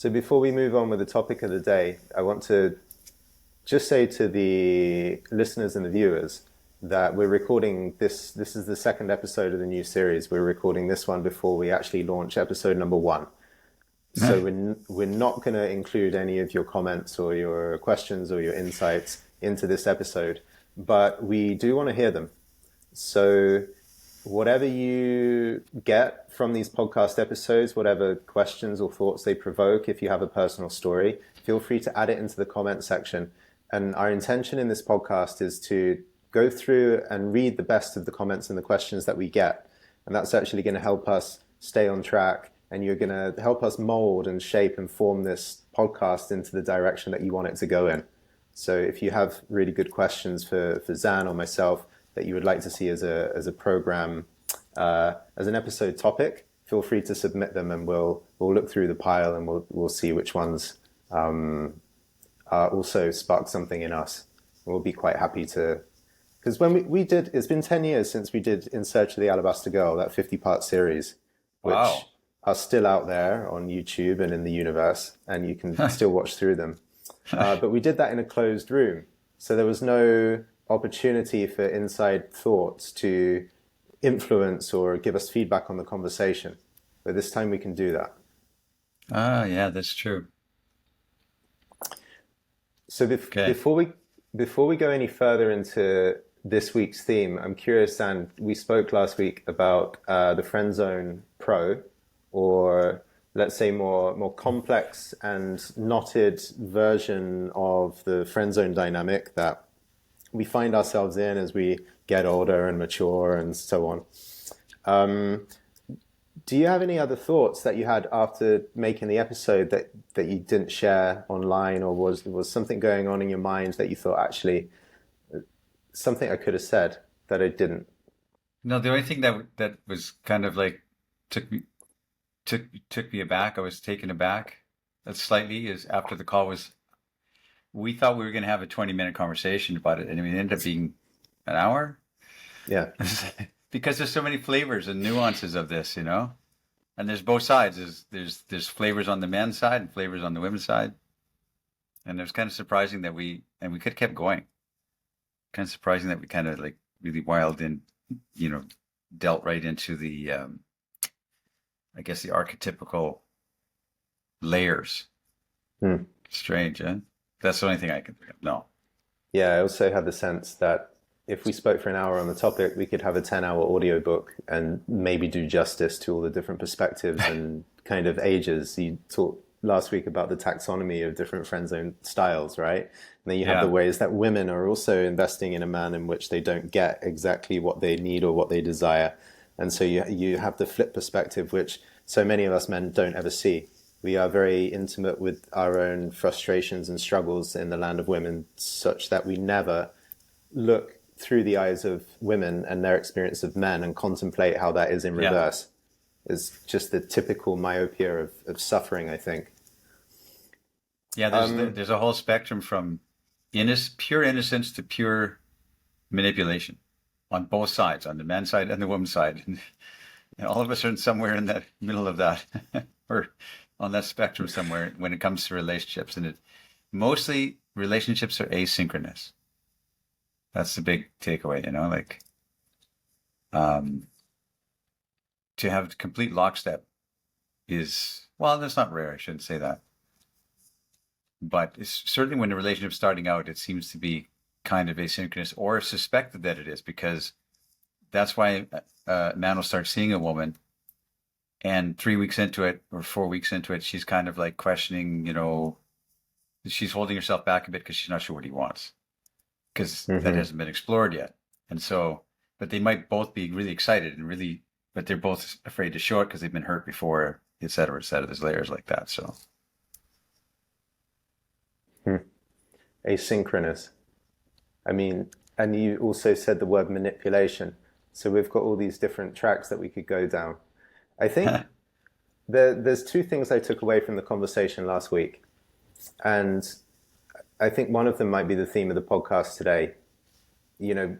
So before we move on with the topic of the day, I want to just say to the listeners and the viewers that we're recording this. This is the second episode of the new series. We're recording this one before we actually launch episode number one. So we're not going to include any of your comments or your questions or your insights into this episode, but we do want to hear them. So whatever you get from these podcast episodes, whatever questions or thoughts they provoke, if you have a personal story, feel free to add it into the comment section. And our intention in this podcast is to go through and read the best of the comments and the questions that we get. And that's actually going to help us stay on track. And you're going to help us mold and shape and form this podcast into the direction that you want it to go in. So if you have really good questions for Zan or myself that you would like to see as a program, as an episode topic, feel free to submit them, and we'll look through the pile and we'll see which ones also spark something in us. We'll be quite happy to, because when we did, it's been 10 years since we did In Search of the Alabaster Girl, that 50-part series, which Wow. are still out there on YouTube and in the universe, and you can still watch through them. But we did that in a closed room. So there was no opportunity for inside thoughts to influence or give us feedback on the conversation. But this time we can do that. Ah, yeah, that's true. So Okay. before we go any further into this week's theme, I'm curious, and we spoke last week about the friend zone pro, or let's say more complex and knotted version of the friend zone dynamic that we find ourselves in as we get older and mature and so on. Do you have any other thoughts that you had after making the episode that you didn't share online, or was something going on in your mind that you thought, actually, something I could have said that I didn't? No, the only thing that was kind of like took me took me aback. I was taken aback slightly is after the call was. We thought we were going to have a 20-minute conversation about it, and it ended up being an hour Yeah. because there's so many flavors and nuances of this, And there's both sides. There's flavors on the men's side and flavors on the women's side, and it was kind of surprising that we could have kept going. Kind of surprising that we kind of like really wild in, dealt right into the, I guess the archetypical layers. Hmm. Strange, huh? That's the only thing I can think of. No. Yeah, I also had the sense that if we spoke for an hour on the topic, we could have a 10-hour audiobook and maybe do justice to all the different perspectives and kind of ages. You talked last week about the taxonomy of different friend zone styles, right? And then you have Yeah. the ways that women are also investing in a man in which they don't get exactly what they need or what they desire. And so you have the flip perspective, which so many of us men don't ever see. We are very intimate with our own frustrations and struggles in the land of women, such that we never look through the eyes of women and their experience of men and contemplate how that is in Yeah. reverse. It's just the typical myopia of suffering, I think. Yeah, there's a whole spectrum from pure innocence to pure manipulation on both sides, on the man's side and the woman's side. And all of us are somewhere in that middle of that, or on that spectrum somewhere when it comes to relationships. And mostly relationships are asynchronous. That's the big takeaway, to have complete lockstep is, well, that's not rare. I shouldn't say that. But it's certainly when the relationship's starting out, it seems to be kind of asynchronous, or suspected that it is, because that's why a man will start seeing a woman, and 3 weeks into it or 4 weeks into it, she's kind of like questioning, she's holding herself back a bit because she's not sure what he wants, because that hasn't been explored yet. And so, but they might both be really excited and really, but they're both afraid to show it because they've been hurt before, et cetera, et cetera. There's layers like that. So. Asynchronous. I mean, and you also said the word manipulation. So we've got all these different tracks that we could go down. I think there's two things I took away from the conversation last week. And I think one of them might be the theme of the podcast today.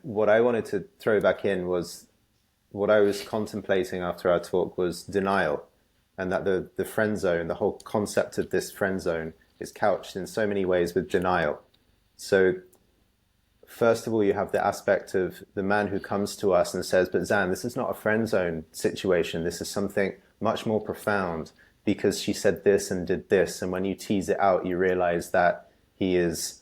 What I wanted to throw back in was what I was contemplating after our talk was denial. and that the friend zone, the whole concept of this friend zone, is couched in so many ways with denial. So first of all, you have the aspect of the man who comes to us and says, but Zan, this is not a friend zone situation. This is something much more profound because she said this and did this. And when you tease it out, you realize that he is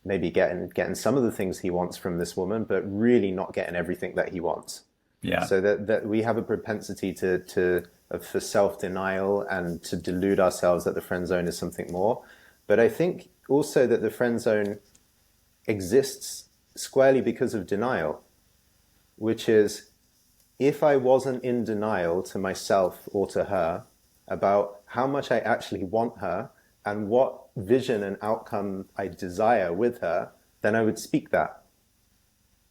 maybe getting some of the things he wants from this woman, but really not getting everything that he wants. Yeah. So that we have a propensity for self-denial and to delude ourselves that the friend zone is something more. But I think also that the friend zone exists squarely because of denial, which is if I wasn't in denial to myself or to her about how much I actually want her and what vision and outcome I desire with her, then I would speak that.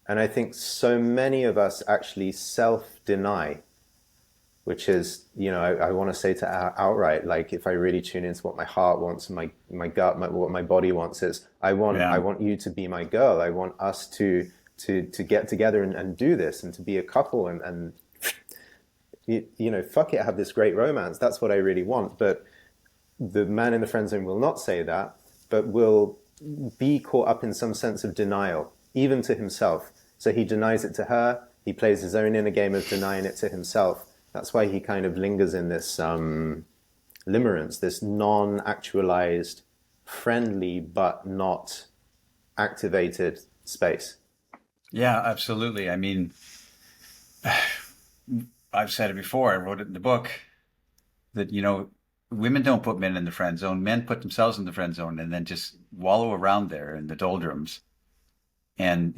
And I think so many of us actually self-deny, which is, I want to say to outright, like if I really tune into what my heart wants, my gut, what my body wants is, I want you to be my girl. I want us to get together and do this and to be a couple and fuck it, have this great romance. That's what I really want. But the man in the friend zone will not say that, but will be caught up in some sense of denial, even to himself. So he denies it to her. He plays his own inner game of denying it to himself. That's why he kind of lingers in this limerence, this non-actualized, friendly but not activated space. Yeah, absolutely. I mean, I've said it before. I wrote it in the book that, women don't put men in the friend zone. Men put themselves in the friend zone and then just wallow around there in the doldrums and,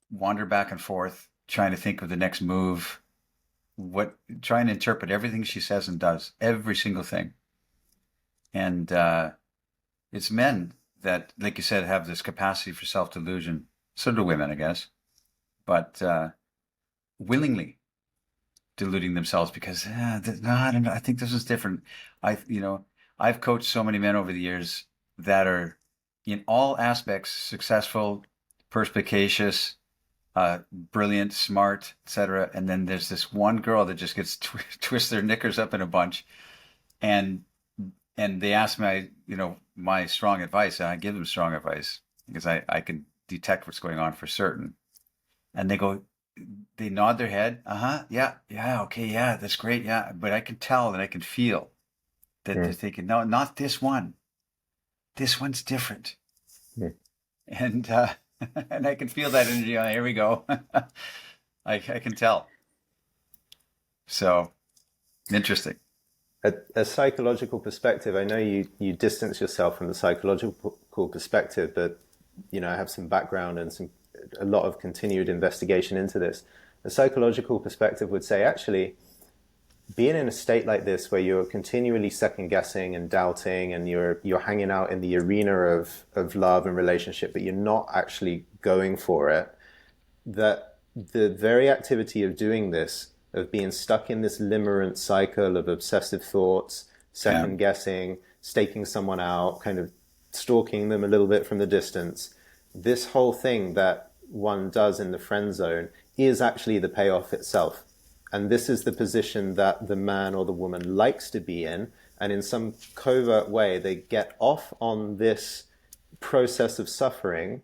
wander back and forth, trying to think of the next move, trying to interpret everything she says and does, every single thing. And it's men that, like you said, have this capacity for self-delusion. So do women, I guess, but willingly deluding themselves because no, I don't know. I think this is different. I've coached so many men over the years that are in all aspects successful, perspicacious, brilliant, smart, etc. And then there's this one girl that just gets twist their knickers up in a bunch, and they ask me, my strong advice, and I give them strong advice because I can detect what's going on for certain, and they nod their head, yeah, okay, yeah, that's great, yeah, but I can tell and I can feel that they're thinking, no, not this one. This one's different, and and I can feel that energy. Here we go. I can tell. So interesting. A psychological perspective. I know you distance yourself from the psychological perspective, but I have some background and a lot of continued investigation into this. A psychological perspective would say, actually, being in a state like this where you're continually second guessing and doubting and you're hanging out in the arena of love and relationship, but you're not actually going for it, that the very activity of doing this, of being stuck in this limerent cycle of obsessive thoughts, second guessing, staking someone out, kind of stalking them a little bit from the distance, this whole thing that one does in the friend zone is actually the payoff itself. And this is the position that the man or the woman likes to be in. And in some covert way, they get off on this process of suffering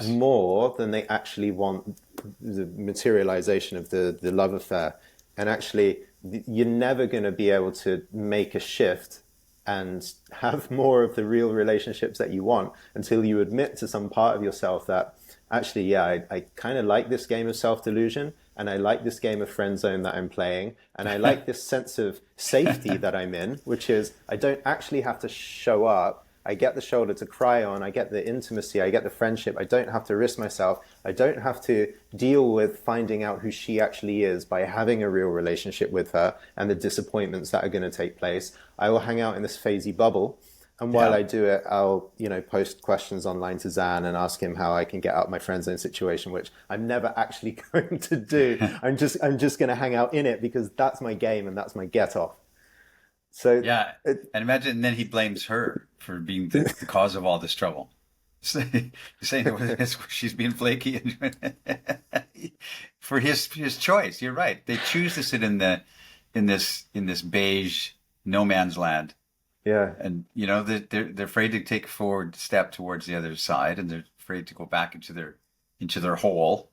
more than they actually want the materialization of the love affair. And actually, you're never going to be able to make a shift and have more of the real relationships that you want until you admit to some part of yourself that actually, I kind of like this game of self-delusion, and I like this game of friend zone that I'm playing, and I like this sense of safety that I'm in, which is I don't actually have to show up. I get the shoulder to cry on, I get the intimacy, I get the friendship. I don't have to risk myself. I don't have to deal with finding out who she actually is by having a real relationship with her and the disappointments that are going to take place. I will hang out in this phasey bubble. And while I do it, I'll, post questions online to Zan and ask him how I can get out my friend zone situation, which I'm never actually going to do. I'm just going to hang out in it because that's my game and that's my get off. So and imagine then he blames her for being the cause of all this trouble. Saying she's being flaky for his choice. You're right. They choose to sit in the in this beige no man's land. Yeah. And they're afraid to take a forward step towards the other side, and they're afraid to go back into their hole.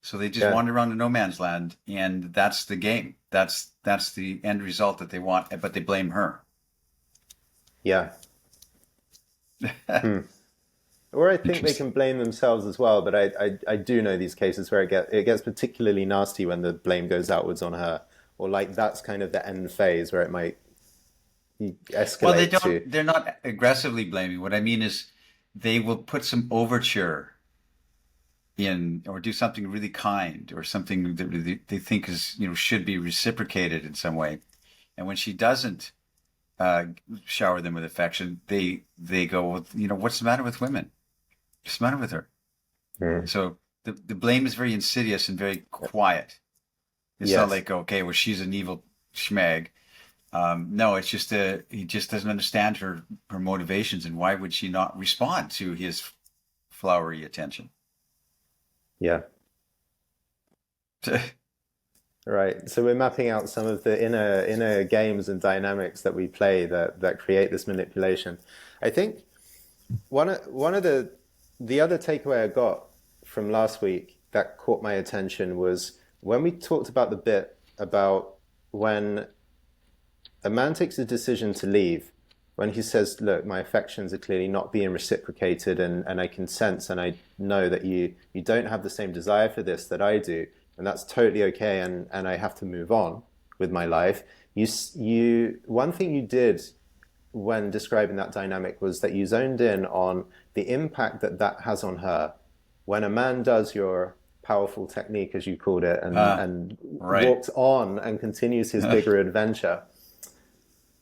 So they just Yeah. wander around the no man's land, and that's the game. That's the end result that they want, but they blame her. Yeah. Hmm. Or I think they can blame themselves as well, but I do know these cases where it gets particularly nasty when the blame goes outwards on her, or like that's kind of the end phase where it might Well, they escalate to. don't. They're not aggressively blaming. What I mean is, they will put some overture in, or do something really kind, or something that they think is should be reciprocated in some way. And when she doesn't uh, shower them with affection, they go, well, what's the matter with women? What's the matter with her? Hmm. So the blame is very insidious and very quiet. It's not Yes. like, okay, well, she's an evil schmeg. No, it's just he just doesn't understand her motivations, and why would she not respond to his flowery attention? Yeah. Right. So we're mapping out some of the inner games and dynamics that we play that create this manipulation. I think one of the other takeaway I got from last week that caught my attention was when we talked about the bit about when a man takes a decision to leave, when he says, look, my affections are clearly not being reciprocated, and I can sense and I know that you don't have the same desire for this that I do, and that's totally okay, and I have to move on with my life. You one thing you did when describing that dynamic was that you zoned in on the impact that that has on her when a man does your powerful technique, as you called it, and Right. walks on and continues his bigger adventure.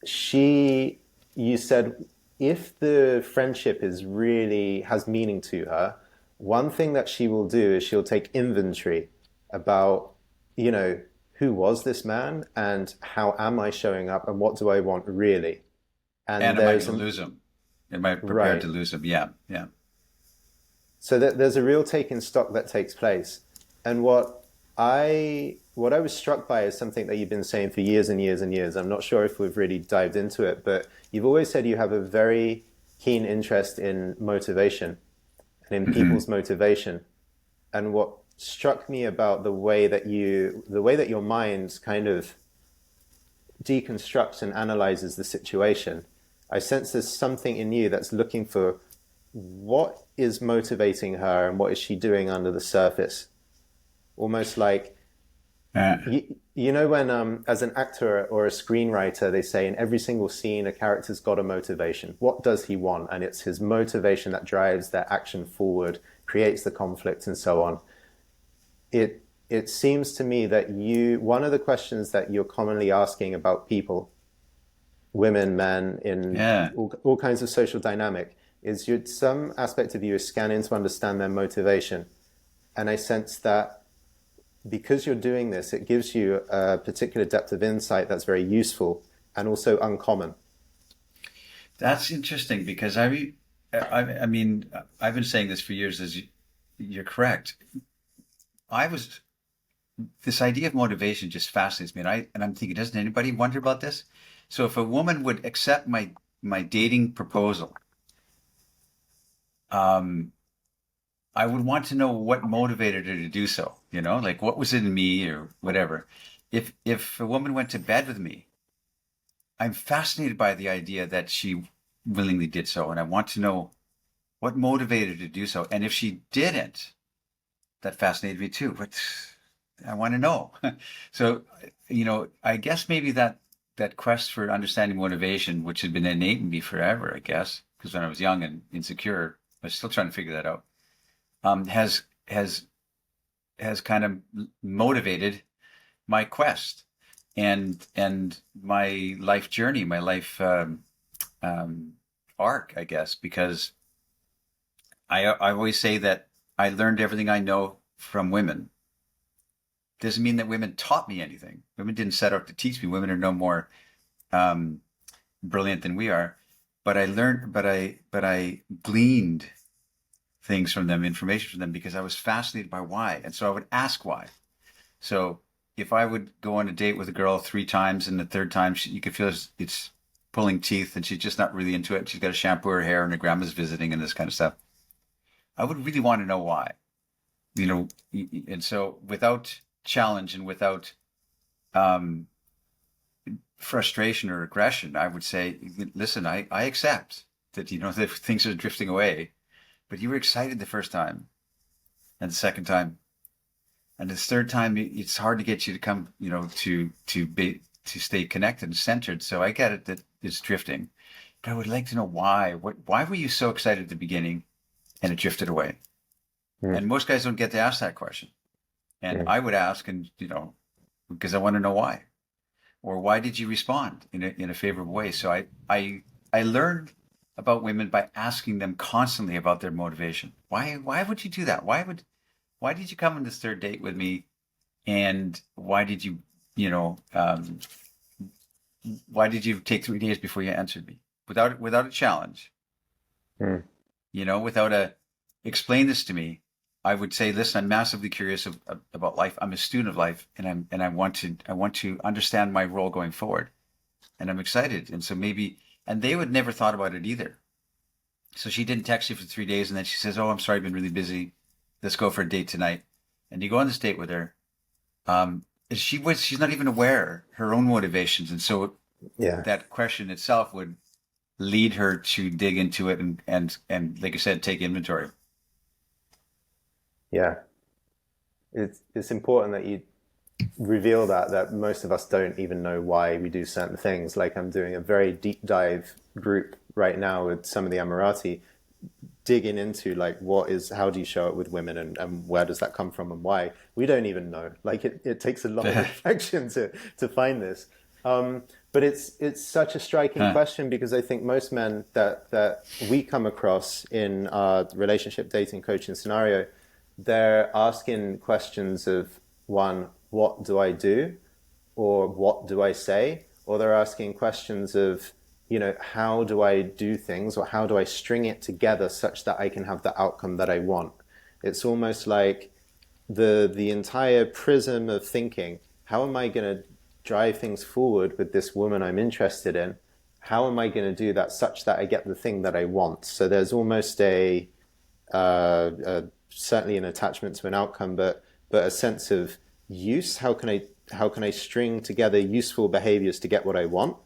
she You said if the friendship is really has meaning to her, one thing that she will do is she'll take inventory about, you know, who was this man and how am I showing up and what do I want really? And And am I there's going to lose him? Am I prepared right. to lose him? Yeah, yeah. So that there's a real taking stock that takes place. And what I was struck by is something that you've been saying for years and years and years. I'm not sure if we've really dived into it, but you've always said you have a very keen interest in motivation and in Hmm. people's motivation. And what struck me about the way that your mind kind of deconstructs and analyzes the situation, I sense there's something in you that's looking for what is motivating her and what is she doing under the surface. Almost like Uh, you know when as an actor or a screenwriter they say in every single scene a character's got a motivation. What does he want? And it's his motivation that drives their action forward, creates the conflict and so on. It seems to me that you one of the questions that you're commonly asking about people, women, men, in yeah. all kinds of social dynamic, is some aspect of you is scanning to understand their motivation. And I sense that because you're doing this, it gives you a particular depth of insight that's very useful and also uncommon. That's interesting because I mean, I've been saying this for years. You're correct. I was This idea of motivation just fascinates me, and I'm thinking, doesn't anybody wonder about this? So if a woman would accept my dating proposal, um, I would want to know what motivated her to do so. Like what was it in me or whatever. If a woman went to bed with me, I'm fascinated by the idea that she willingly did so, and I want to know what motivated her to do so. And if she didn't, that fascinated me too. But I want to know. So, I guess maybe that quest for understanding motivation, which had been innate in me forever, I guess, because when I was young and insecure, I was still trying to figure that out. Has kind of motivated my quest and my life journey, my life um, arc, I guess, because I always say that I learned everything I know from women. Doesn't mean that women taught me anything. Women didn't set out to teach me. Women are no more um, brilliant than we are. But I learned, but I gleaned things from them, information from them, because I was fascinated by why. And so I would ask why. So if I would go on a date with a girl 3 times and the third time you could feel it's pulling teeth and she's just not really into it. She's got to shampoo her hair and her grandma's visiting and this kind of stuff. I would really want to know why, you know, and so without challenge and without um, frustration or aggression, I would say, listen, I accept that, you know, that things are drifting away, but you were excited the first time and the second time. And the third time, it's hard to get you to come, you know, to stay connected and centered. So I get it that it's drifting, but I would like to know why. Why were you so excited at the beginning, and it drifted away? Mm. And most guys don't get to ask that question. And I would ask, and you know, because I want to know why, or why did you respond in a favorable way? So I learned about women by asking them constantly about their motivation. Why would you do that? Why did you come on this third date with me? And why did you, you know, why did you take 3 days before you answered me without a challenge? Mm. You know, without a explain this to me. I would say, listen, I'm massively curious about life. I'm a student of life, and I want to understand my role going forward, and I'm excited. And so maybe, and they would never thought about it either. So she didn't text you for 3 days, and then she says, "Oh, I'm sorry, I've been really busy. Let's go for a date tonight." And you go on this date with her. She's not even aware her own motivations, and so Yeah. that question itself would lead her to dig into it and like I said, take inventory. Yeah. It's important that you reveal that most of us don't even know why we do certain things. Like I'm doing a very deep dive group right now with some of the Emirati, digging into like how do you show it with women, and where does that come from and why. We don't even know. Like it takes a lot of reflection to find this. But it's such a striking question, because I think most men that we come across in our relationship dating coaching scenario, they're asking questions of, one, what do I do? Or what do I say? Or they're asking questions of, you know, how do I do things, or how do I string it together such that I can have the outcome that I want? It's almost like the entire prism of thinking, how am I going to drive things forward with this woman I'm interested in? How am I going to do that such that I get the thing that I want? So there's almost certainly an attachment to an outcome, but a sense of use. How can I string together useful behaviors to get what I want?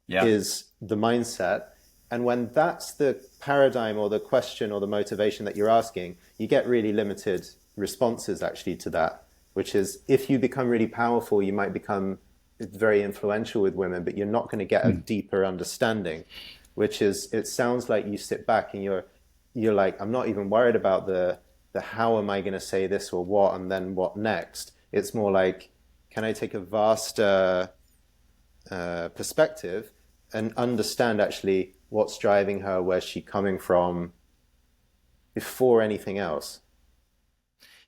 Yeah. Is the mindset. And when that's the paradigm or the question or the motivation that you're asking, you get really limited responses actually to that, which is, if you become really powerful, you might become very influential with women, but you're not going to get a deeper understanding, which is, it sounds like you sit back and you're like, I'm not even worried about the how am I going to say this or what, and then what next. It's more like, can I take a vast perspective and understand actually what's driving her, where's she coming from, before anything else.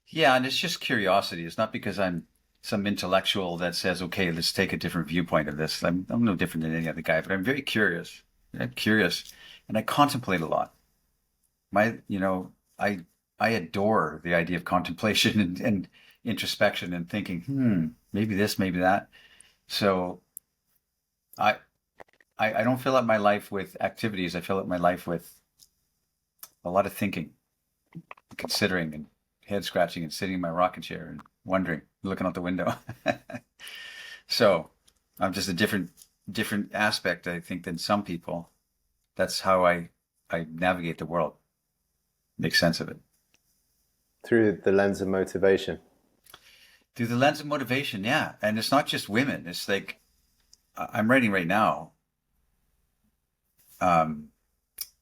Yeah, and it's just curiosity. It's not because I'm some intellectual that says, okay, let's take a different viewpoint of this. I'm no different than any other guy, but I'm very curious. I'm curious, and I contemplate a lot. You know, I adore the idea of contemplation and introspection and thinking, maybe this, maybe that. So I, I don't fill up my life with activities. I fill up my life with a lot of thinking, considering, and head scratching, and sitting in my rocking chair and wondering, looking out the window. So I'm just a different aspect, I think, than some people. That's how I navigate the world, make sense of it. Through the lens of motivation. Through the lens of motivation, yeah. And it's not just women. It's like, I'm writing right now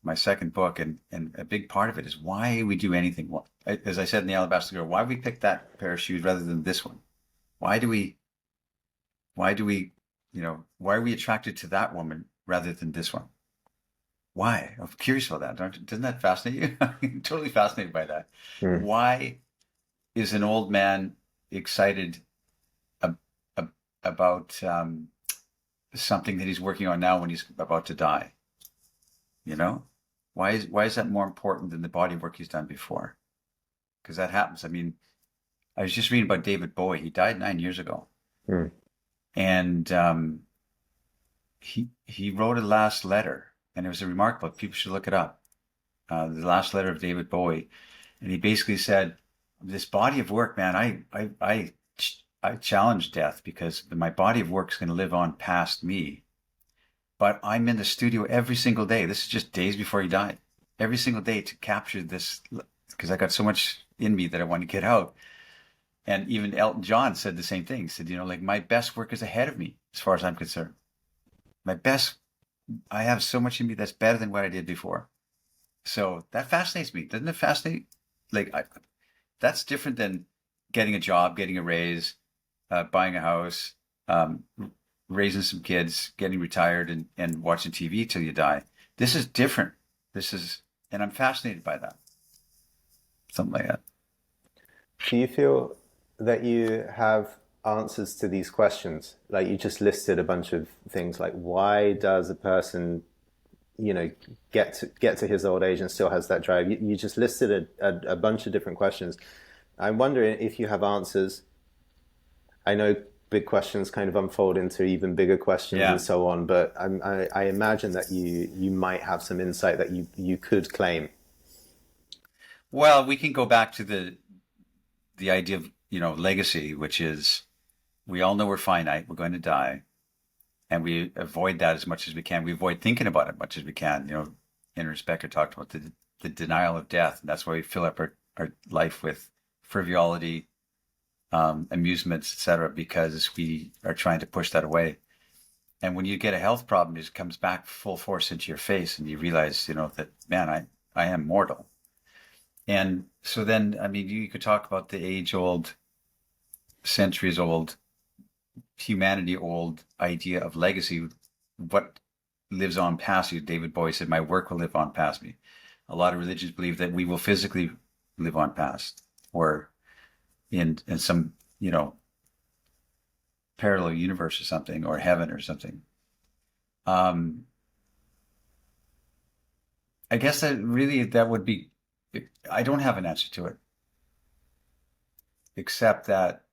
my second book, and a big part of it is why we do anything. As I said in The Alabaster Girl, why we pick that pair of shoes rather than this one? Why do we, you know, why are we attracted to that woman rather than this one? Why? I'm curious about that. Doesn't that fascinate you? I'm totally fascinated by that. Why is an old man excited about something that he's working on now when he's about to die? You know, why is that more important than the body work he's done before? Because that happens. I mean, I was just reading about David Bowie. He died 9 years ago, Hmm. and he wrote a last letter, and it was remarkable. People should look it up. The last letter of David Bowie, and he basically said, "This body of work, man, I challenge death because my body of work is going to live on past me. But I'm in the studio every single day. This is just days before he died. Every single day to capture this because I got so much in me that I want to get out." And even Elton John said the same thing. He said, like my best work is ahead of me as far as I'm concerned. My best, I have so much in me that's better than what I did before. So that fascinates me. Doesn't it fascinate? Like that's different than getting a job, getting a raise, buying a house, raising some kids, getting retired, and watching TV till you die. This is different. And I'm fascinated by that. Something like that. Do you feel that you have answers to these questions? Like you just listed a bunch of things like why does a person, get to his old age and still has that drive? You just listed a bunch of different questions. I'm wondering if you have answers. I know big questions kind of unfold into even bigger questions Yeah. and so on, but I imagine that you might have some insight that you could claim. Well, we can go back to the idea of legacy, which is we all know we're finite, we're going to die, and we avoid that as much as we can. We avoid thinking about it as much as we can. Henry Specker talked about the denial of death, and that's why we fill up our life with frivolity, amusements, etc., because we are trying to push that away. And when you get a health problem, it comes back full force into your face, and you realize, that man, I am mortal. And so then, I mean, you could talk about the age-old, centuries-old, humanity-old idea of legacy. What lives on past you? David Bowie said, "My work will live on past me." A lot of religions believe that we will physically live on past, or in some, parallel universe or something, or heaven or something. Um, I guess that would be. I don't have an answer to it, except that,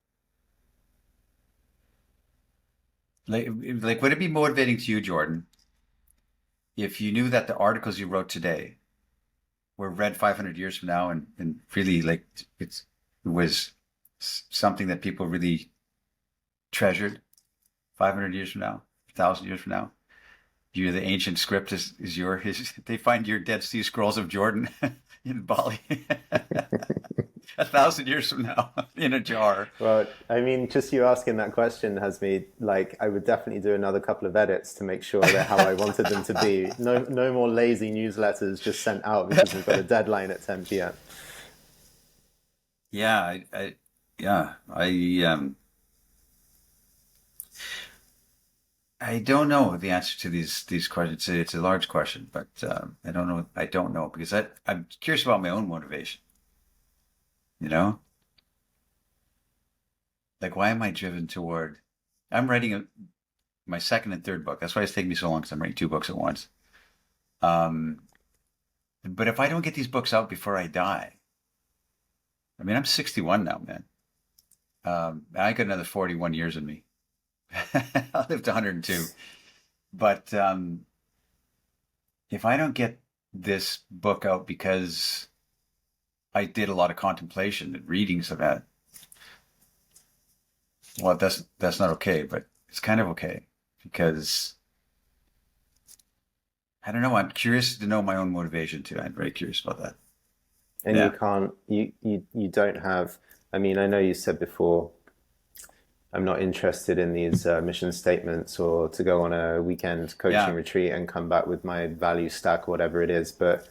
would it be motivating to you, Jordan, if you knew that the articles you wrote today were read 500 years from now, and really it was something that people really treasured 500 years from now, 1,000 years from now? The ancient script they find your Dead Sea Scrolls of Jordan in Bali 1,000 years from now in a jar. Well, I mean, just you asking that question has me like, I would definitely do another couple of edits to make sure they're how I wanted them to be. No, no more lazy newsletters just sent out because we've got a deadline at 10 p.m. Yeah, I don't know the answer to these questions. It's a large question, but I don't know. I don't know because I'm curious about my own motivation. You know, like why am I driven toward? I'm writing my second and third book. That's why it's taking me so long because I'm writing two books at once. Um, but if I don't get these books out before I die, I mean, I'm 61 now, man. I got another 41 years in me. I lived 102. But if I don't get this book out because I did a lot of contemplation and readings of that, well, that's not okay, but it's kind of okay because I don't know. I'm curious to know my own motivation too. I'm very curious about that. And you Yeah. can't, you don't have, I mean, I know you said before, I'm not interested in these mission statements or to go on a weekend coaching Yeah. retreat and come back with my value stack or whatever it is. But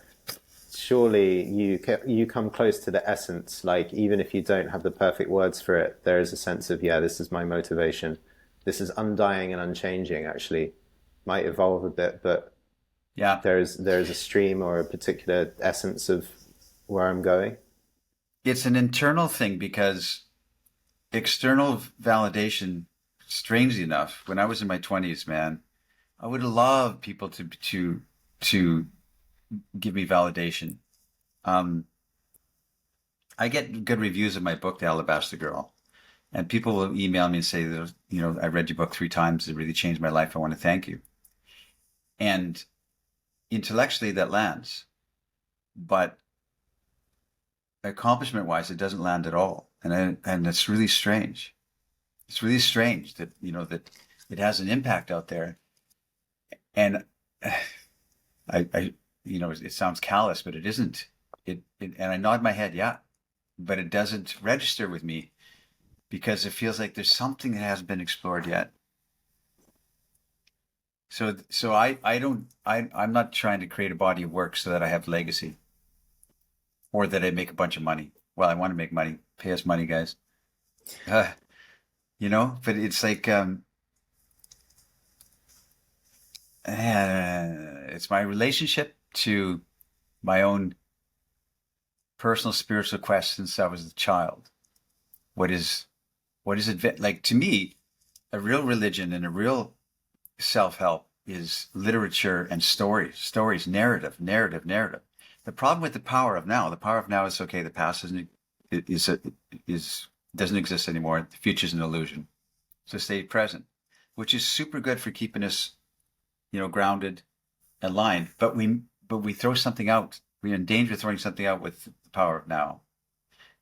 surely you come close to the essence. Like even if you don't have the perfect words for it, there is a sense of, yeah, this is my motivation. This is undying and unchanging. Actually, might evolve a bit, but Yeah. there is a stream or a particular essence of where I'm going. It's an internal thing because external validation, strangely enough, when I was in my 20s, man, I would love people to give me validation. Um, I get good reviews of my book, The Alabaster Girl, and people will email me and say that, I read your book 3 times. It really changed my life. I want to thank you. And intellectually that lands, but accomplishment wise, it doesn't land at all. And it's really strange. It's really strange that, that it has an impact out there. And it sounds callous, but it isn't. And I nod my head, yeah, but it doesn't register with me because it feels like there's something that hasn't been explored yet. So I'm not trying to create a body of work so that I have legacy or that I make a bunch of money. Well, I want to make money. Pay us money, guys. But it's like, it's my relationship to my own personal spiritual quest since I was a child. What is it like to me? A real religion and a real self-help is literature and stories, narrative. The problem with the power of now is okay. The past doesn't exist anymore. The future is an illusion. So stay present, which is super good for keeping us, grounded, aligned. But we throw something out. We're in danger of throwing something out with the power of now,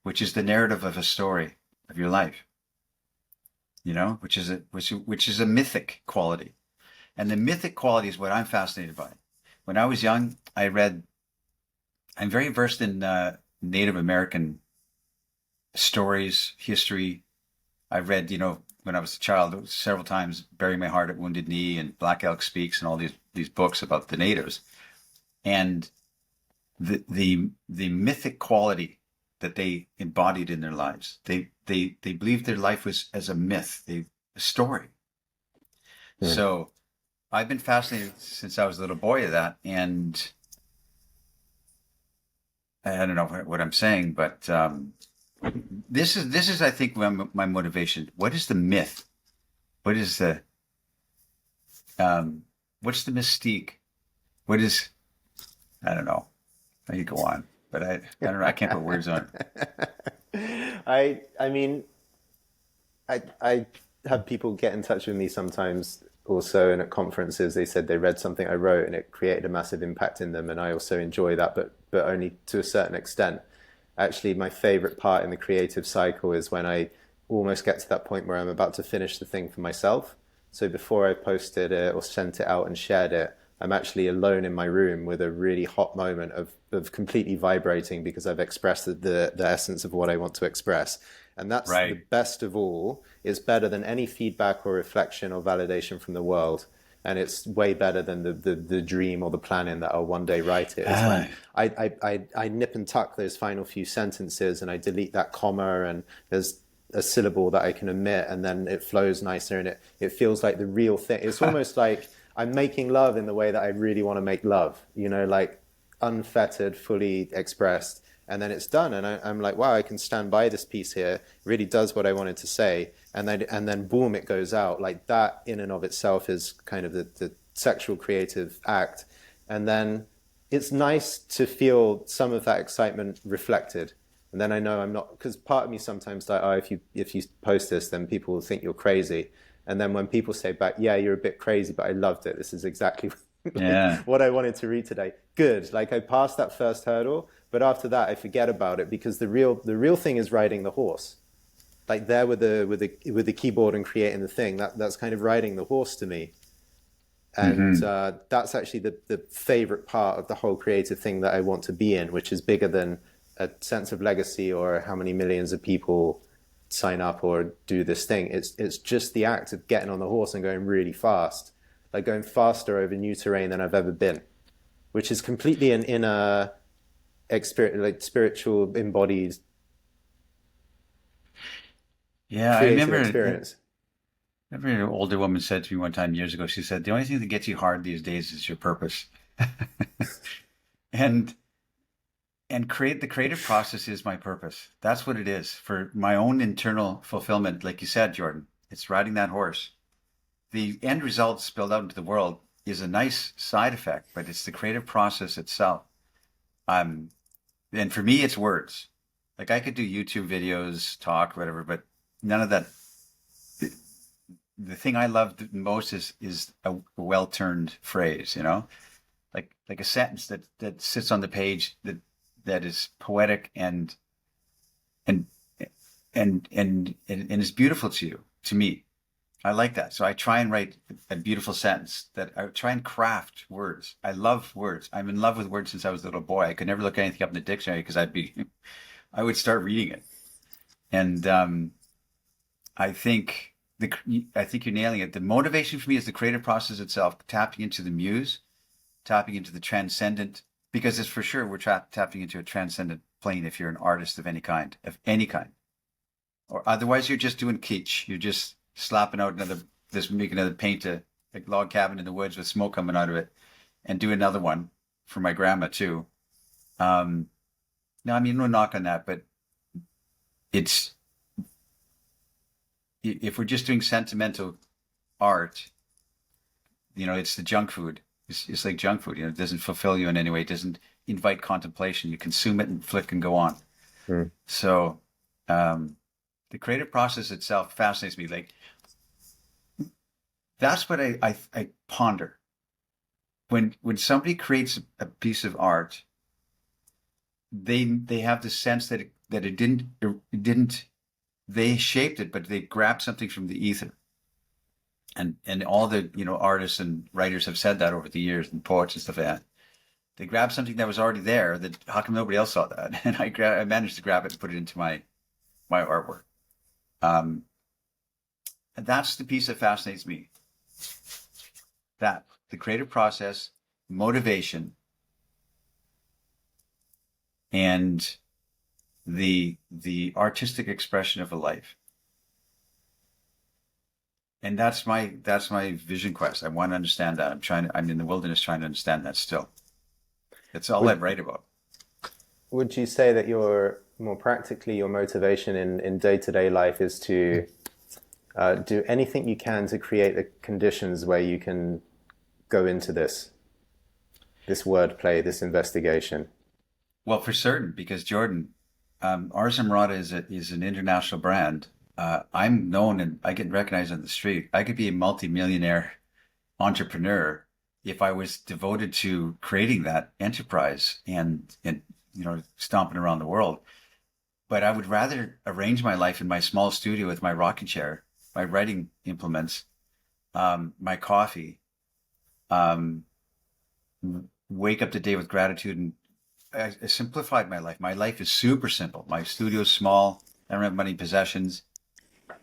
which is the narrative of a story of your life. Which is a mythic quality. And the mythic quality is what I'm fascinated by. When I was young, I'm very versed in Native American stories, history. I read, when I was a child, several times, Bury My Heart at Wounded Knee and Black Elk Speaks and all these books about the natives. And the mythic quality that they embodied in their lives. They believed their life was as a myth, a story. Yeah. So I've been fascinated since I was a little boy of that, and I don't know what I'm saying, but this is I think my motivation. What is the myth? What is what's the mystique? What is, I don't know. I could go on, but I don't know. I can't put words on it. I mean, I have people get in touch with me sometimes also, and at conferences they said they read something I wrote and it created a massive impact in them, and I also enjoy that, but only to a certain extent. Actually, my favorite part in the creative cycle is when I almost get to that point where I'm about to finish the thing for myself. So before I posted it or sent it out and shared it, I'm actually alone in my room with a really hot moment of completely vibrating because I've expressed the essence of what I want to express. And that's right. The best of all. It's better than any feedback or reflection or validation from the world. And it's way better than the dream or the planning that I'll one day write it. It's when I nip and tuck those final few sentences and I delete that comma and there's a syllable that I can omit and then it flows nicer and it feels like the real thing. It's almost like I'm making love in the way that I really want to make love, like unfettered, fully expressed. And then it's done. And I'm like, wow, I can stand by this piece here. It really does what I wanted to say. And then boom, it goes out. Like that in and of itself is kind of the sexual creative act. And then it's nice to feel some of that excitement reflected. And then I know I'm not, because part of me sometimes like, oh, if you post this, then people will think you're crazy. And then when people say back, yeah, you're a bit crazy, but I loved it. This is exactly what I wanted to read today. Good. Like I passed that first hurdle, but after that I forget about it because the real thing is riding the horse. Like there with the keyboard and creating the thing. That's kind of riding the horse to me. And that's actually the favorite part of the whole creative thing that I want to be in, which is bigger than a sense of legacy or how many millions of people sign up or do this thing. It's just the act of getting on the horse and going really fast, like going faster over new terrain than I've ever been, which is completely an inner spiritual embodied creative experience. I remember an older woman said to me one time years ago, she said, the only thing that gets you hard these days is your purpose. and the creative process is my purpose. That's what it is for my own internal fulfillment. Like you said, Jordan, it's riding that horse. The end result spilled out into the world is a nice side effect, but it's the creative process itself. And for me, it's words. Like I could do YouTube videos, talk, whatever, but none of that. The thing I love the most is a well-turned phrase, you know, like a sentence that sits on the page that is poetic and and is beautiful to you, to me. I like that. So I try and write a beautiful sentence that I try and craft words. I love words. I'm in love with words since I was a little boy. I could never look anything up in the dictionary because I would start reading it. And I think I think you're nailing it. The motivation for me is the creative process itself, tapping into the muse, tapping into the transcendent, because it's for sure we're tapping into a transcendent plane if you're an artist of any kind, or otherwise you're just doing kitsch. You're just slapping out make another paint a log cabin in the woods with smoke coming out of it, and do another one for my grandma too. No, I mean no knock on that, but it's if we're just doing sentimental art, you know, it's the junk food. It's like junk food. You know, it doesn't fulfill you in any way. It doesn't invite contemplation. You consume it and flick and go on. Mm. So the creative process itself fascinates me. Like that's what I ponder when somebody creates a piece of art. They have the sense that it didn't they shaped it, but they grabbed something from the ether. And all the, you know, artists and writers have said that over the years, and poets and stuff like that. They grabbed something that was already there. That how come nobody else saw that? And I managed to grab it and put it into my artwork. And that's the piece that fascinates me. That the creative process, motivation, and the artistic expression of a life. And that's my vision quest. I want to understand that. I'm in the wilderness trying to understand that still. That's all I write about. Would you say that your more practically your motivation in day-to-day life is to do anything you can to create the conditions where you can go into this wordplay, this investigation? Well, for certain, because Jordan, Ars Amrata is an international brand. I'm known and I get recognized on the street. I could be a multi-millionaire entrepreneur if I was devoted to creating that enterprise and you know, stomping around the world. But I would rather arrange my life in my small studio with my rocking chair, my writing implements, my coffee, wake up the day with gratitude. And I simplified my life. My life is super simple. My studio's small. I don't have many possessions.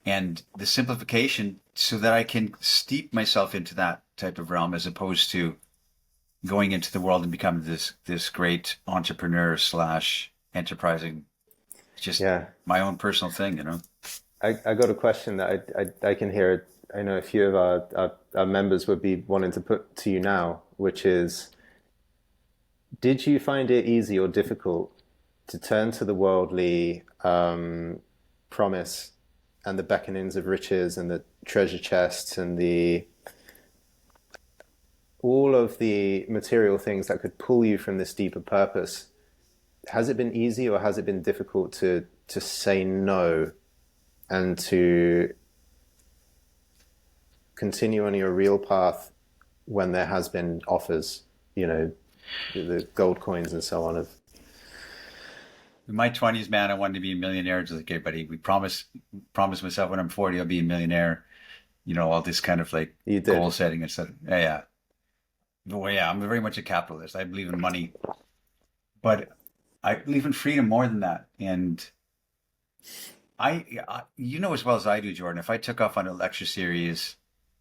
And the simplification so that I can steep myself into that type of realm as opposed to going into the world and becoming this great entrepreneur / enterprising, just my own personal thing, you know. I got a question that I can hear. I know a few of our members would be wanting to put to you now, which is, did you find it easy or difficult to turn to the worldly promise and the beckonings of riches and the treasure chests and all of the material things that could pull you from this deeper purpose? Has it been easy or has it been difficult to say no and to continue on your real path when there has been offers, you know, the gold coins and so on? In my 20s, man, I wanted to be a millionaire. Just like, okay, buddy, we promise myself when I'm 40, I'll be a millionaire. You know, all this kind of like goal setting and stuff. Yeah. Well, yeah, I'm very much a capitalist. I believe in money, but I believe in freedom more than that. And you know as well as I do, Jordan, if I took off on a lecture series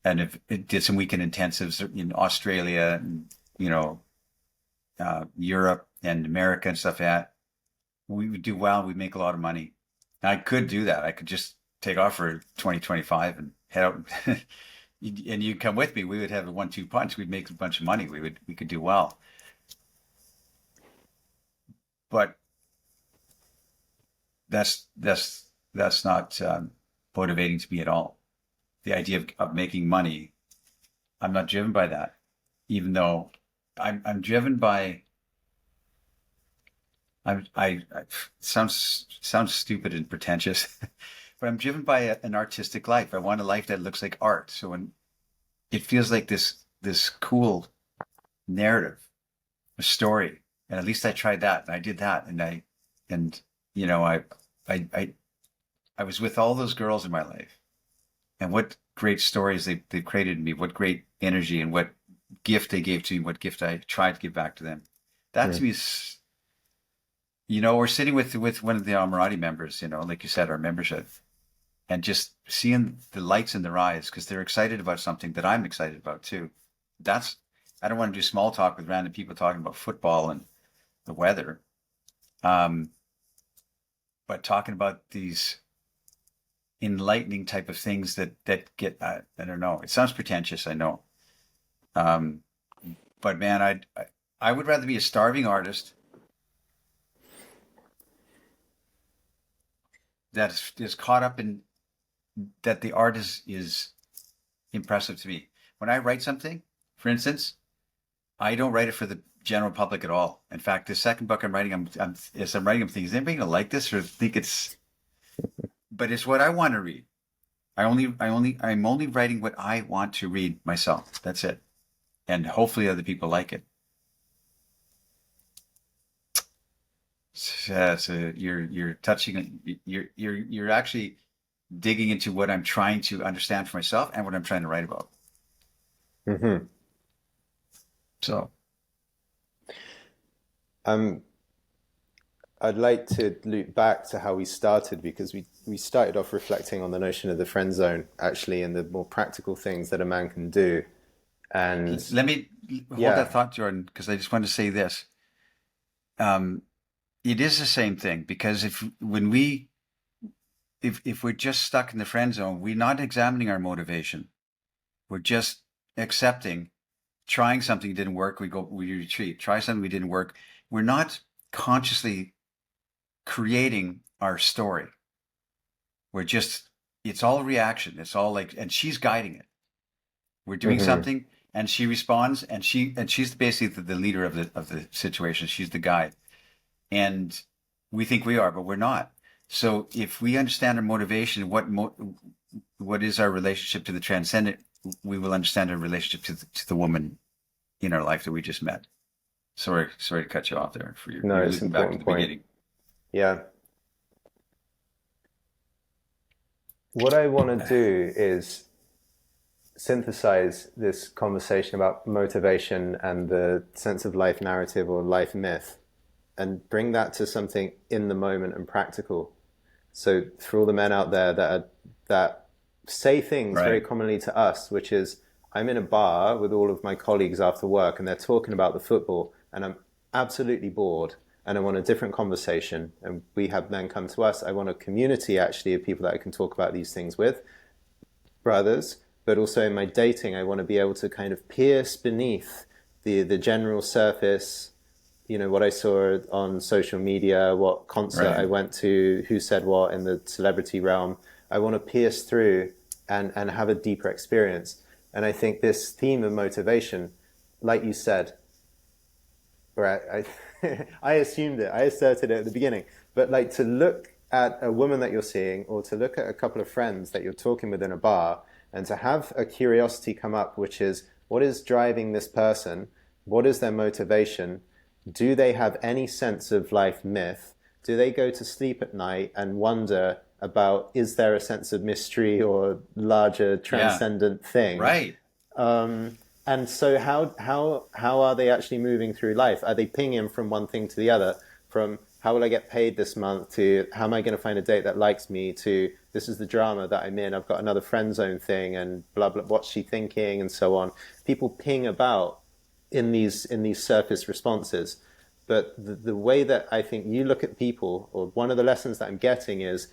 and if it did some weekend intensives in Australia and, you know, Europe and America and stuff like that, we would do well. We'd make a lot of money. I could do that. I could just take off for 2025 and head out. And you come with me. We would have a 1-2 punch. We'd make a bunch of money. We could do well. But that's not motivating to me at all. The idea of making money, I'm not driven by that. Even though I'm driven by I sounds stupid and pretentious, but I'm driven by an artistic life. I want a life that looks like art. So when it feels like this cool narrative, a story, and at least I tried that and I did that, and you know I I I was with all those girls in my life, and what great stories they created in me, what great energy and what gift they gave to me, what gift I tried to give back to them. That to Mm. me is, or sitting with one of the Embodied members, like you said, our membership, and just seeing the lights in their eyes because they're excited about something that I'm excited about too. That's I don't want to do small talk with random people talking about football and the weather, um, but talking about these enlightening type of things that get I don't know. It sounds pretentious, I know, um, but man, I would rather be a starving artist that is caught up in that the art is impressive to me. When I write something, for instance, I don't write it for the general public at all. In fact, the second book I'm writing, as I'm writing, I'm thinking, is anybody gonna like this or think it's? But it's what I want to read. I'm only writing what I want to read myself. That's it, and hopefully other people like it. So you're touching, you're actually digging into what I'm trying to understand for myself and what I'm trying to write about. Hmm. So Um, I'd like to loop back to how we started because we started off reflecting on the notion of the friend zone, actually, and the more practical things that a man can do. And let me hold yeah, that thought, Jordan, because I just want to say this. Um, it is the same thing because if we're just stuck in the friend zone, we're not examining our motivation. We're just accepting, trying something didn't work, we retreat. Try something we didn't work. We're not consciously creating our story. We're just it's all reaction. It's all like, and she's guiding it. We're doing hmm, something and she responds and she's basically the leader of the situation. She's the guide. And we think we are, but we're not. So if we understand our motivation, what is our relationship to the transcendent, we will understand our relationship to the woman in our life that we just met. Sorry to cut you off there. For no, you're it's an looping back to important the point. beginning. Yeah. What I want to do is synthesize this conversation about motivation and the sense of life narrative or life myth and bring that to something in the moment and practical. So for all the men out there that say things very Right. commonly to us, which is, I'm in a bar with all of my colleagues after work and they're talking about the football and I'm absolutely bored and I want a different conversation. And we have men come to us. I want a community actually of people that I can talk about these things with, brothers, but also in my dating, I want to be able to kind of pierce beneath the general surface, what I saw on social media, what concert I Right. went to, who said what in the celebrity realm. I want to pierce through and have a deeper experience. And I think this theme of motivation, like you said, or I assumed it, I asserted it at the beginning, but like to look at a woman that you're seeing or to look at a couple of friends that you're talking with in a bar and to have a curiosity come up, which is what is driving this person? What is their motivation? Do they have any sense of life myth? Do they go to sleep at night and wonder about, is there a sense of mystery or larger Yeah. transcendent thing? Right. And so how are they actually moving through life? Are they pinging from one thing to the other? From how will I get paid this month to how am I going to find a date that likes me to this is the drama that I'm in. I've got another friend zone thing and blah blah. What's she thinking and so on. People ping about in these surface responses, but the way that I think you look at people, or one of the lessons that I'm getting is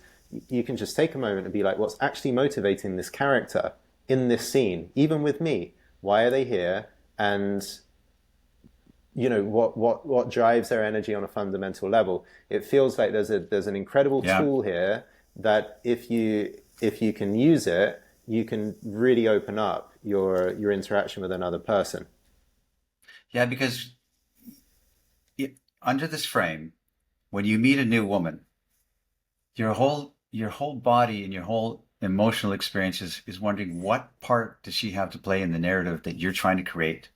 you can just take a moment and be like, what's actually motivating this character in this scene, even with me? Why are they here? And what drives their energy on a fundamental level? It feels like there's an incredible Yeah. tool here that if you can use it, you can really open up your interaction with another person. Yeah. Because under this frame, when you meet a new woman, your whole body and your whole emotional experience is wondering what part does she have to play in the narrative that you're trying to create,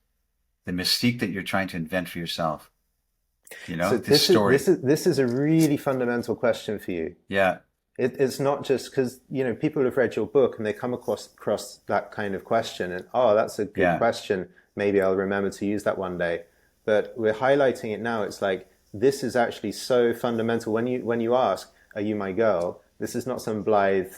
the mystique that you're trying to invent for yourself. So This story. this is a really fundamental question for you. Yeah, It's not just because, people have read your book and they come across that kind of question and, oh, that's a good yeah. question. Maybe I'll remember to use that one day. But we're highlighting it now. It's like, this is actually so fundamental. When you ask, are you my girl? This is not some blithe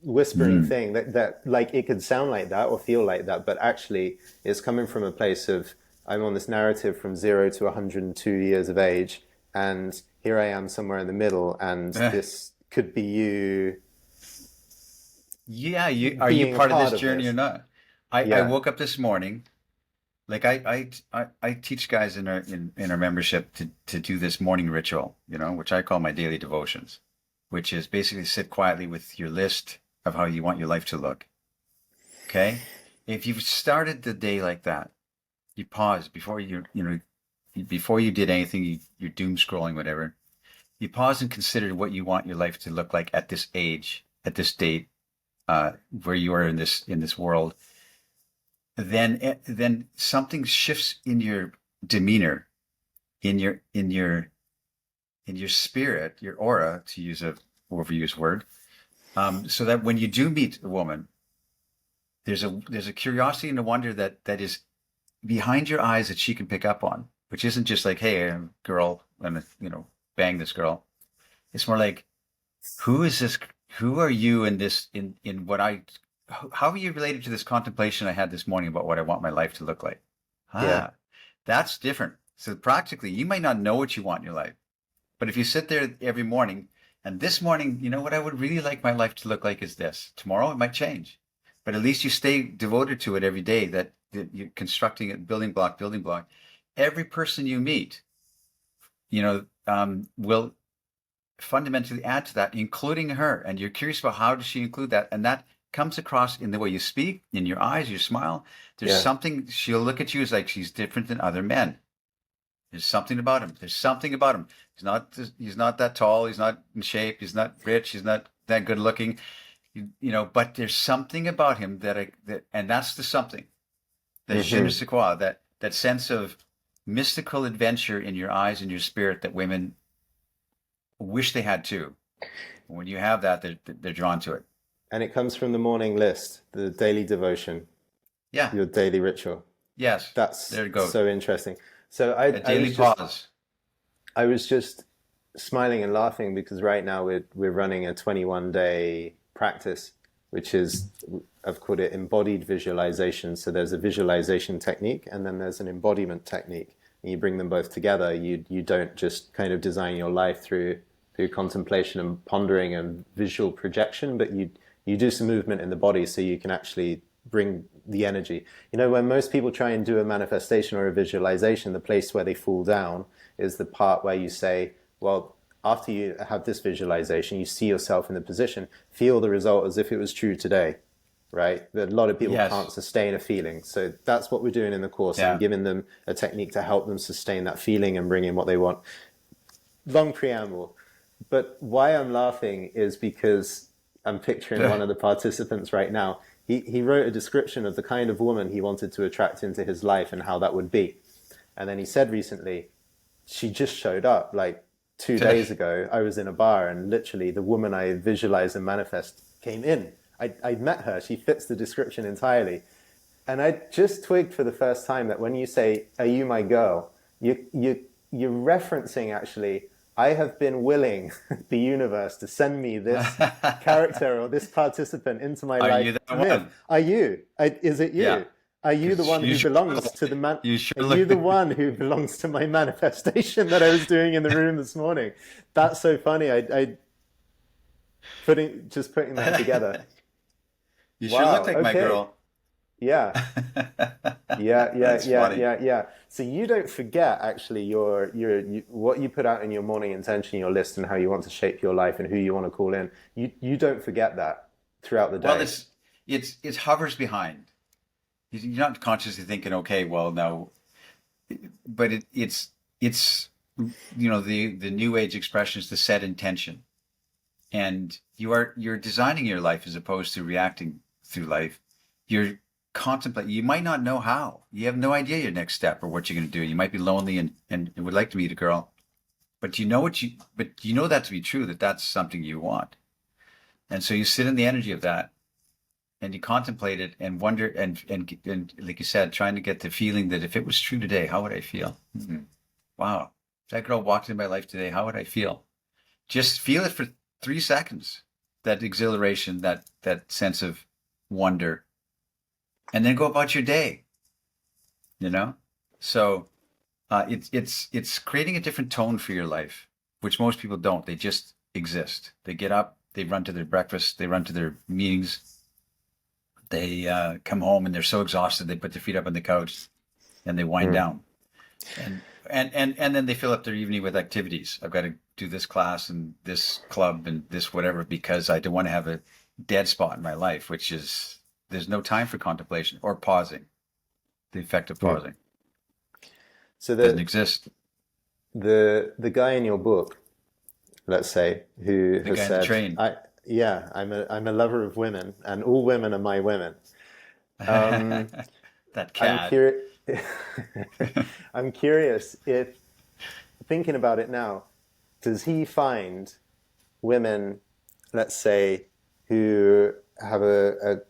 whispering Mm. thing that like it could sound like that or feel like that, but actually it's coming from a place of, I'm on this narrative from 0 to 102 years of age, and here I am somewhere in the middle, and this could be you Yeah, are you being a part of this part of journey or this. not? I Yeah. woke up this morning, like I teach guys in our membership to do this morning ritual, which I call my daily devotions, which is basically sit quietly with your list of how you want your life to look. Okay? If you've started the day like that, you pause before you did anything, you're doom scrolling, whatever. You pause and consider what you want your life to look like at this age, at this date, where you are in this world. Then something shifts in your demeanor, in your spirit, your aura, to use a overused word, so that when you do meet a woman, there's a curiosity and a wonder that is behind your eyes that she can pick up on, which isn't just like, hey, I'm a girl, I'm bang this girl. It's more like, who is this? Who are you in this? In what I? How are you related to this contemplation I had this morning about what I want my life to look like? Yeah. Ah, that's different. So practically, you might not know what you want in your life, but if you sit there every morning, and this morning, what I would really like my life to look like is this. Tomorrow it might change, but at least you stay devoted to it every day. That you're constructing it, building block, building block. Every person you meet, will fundamentally add to that, including her. And you're curious about how does she include that, and that comes across in the way you speak, in your eyes, your smile. There's Yeah. something, she'll look at you as like she's different than other men. There's something about him. There's something about him. He's not that tall. He's not in shape. He's not rich. He's not that good looking. But there's something about him and that's the something, the je ne Hmm. sais quoi, that sense of mystical adventure in your eyes and your spirit that women wish they had too. When you have that, they're drawn to it. And it comes from the morning list, the daily devotion, Yeah. your daily ritual. Yes. That's There you go. so interesting. So I, A I daily was just pause. I was just smiling and laughing because right now we're running a 21-day practice, which is, I've called it embodied visualization. So there's a visualization technique and then there's an embodiment technique. And you bring them both together. You don't just kind of design your life through contemplation and pondering and visual projection, but you do some movement in the body so you can actually bring the energy. When most people try and do a manifestation or a visualization, the place where they fall down is the part where you say, well, after you have this visualization, you see yourself in the position, feel the result as if it was true today, right? But a lot of people can't Yes. sustain a feeling. So that's what we're doing in the course. I'm Yeah. giving them a technique to help them sustain that feeling and bring in what they want. Long preamble. But why I'm laughing is because I'm picturing one of the participants right now. He wrote a description of the kind of woman he wanted to attract into his life and how that would be. And then he said recently, she just showed up like 2 days ago. I was in a bar and literally the woman I visualized and manifest came in. I met her. She fits the description entirely. And I just twigged for the first time that when you say, "Are you my girl?" You're referencing actually, I have been willing the universe to send me this character or this participant into my Are life you to that live. one? Are you? Is it Yeah. you? Are you the Because one you who sure look belongs like to the it. man? You sure Are look. you the one who belongs to my manifestation that I was doing in the room this morning? That's so funny. I putting that together. You sure look Wow. like my Okay. girl. Yeah. Yeah, yeah, That's yeah, funny. yeah, yeah. So you don't forget actually what you put out in your morning intention, your list, and how you want to shape your life and who you want to call in. You don't forget that throughout the Well, day. it's hovers behind. You're not consciously thinking, okay, well, no, but it's the new age expression is to set intention, and you're designing your life as opposed to reacting through life. You're contemplating. You might not know how. You have no idea your next step or what you're going to do. You might be lonely and would like to meet a girl, but you know that to be true, that that's something you want. And so you sit in the energy of that and you contemplate it and wonder, and like you said, trying to get the feeling that if it was true today, how would I feel? Mm-hmm. Wow. If that girl walked in my life today, how would I feel? Just feel it for 3 seconds, that exhilaration, that sense of wonder, and then go about your day, So it's creating a different tone for your life, which most people don't. They just exist. They get up, they run to their breakfast, they run to their meetings, they come home and they're so exhausted, they put their feet up on the couch and they wind down. And then they fill up their evening with activities. I've got to do this class and this club and this whatever, because I don't want to have a dead spot in my life, which is there's no time for contemplation or pausing, the effect of pausing. So doesn't exist. The guy in your book, let's say, who has said, train. I'm a lover of women, and all women are my women. That cat. I'm curious if, thinking about it now, does he find women, let's say, who have a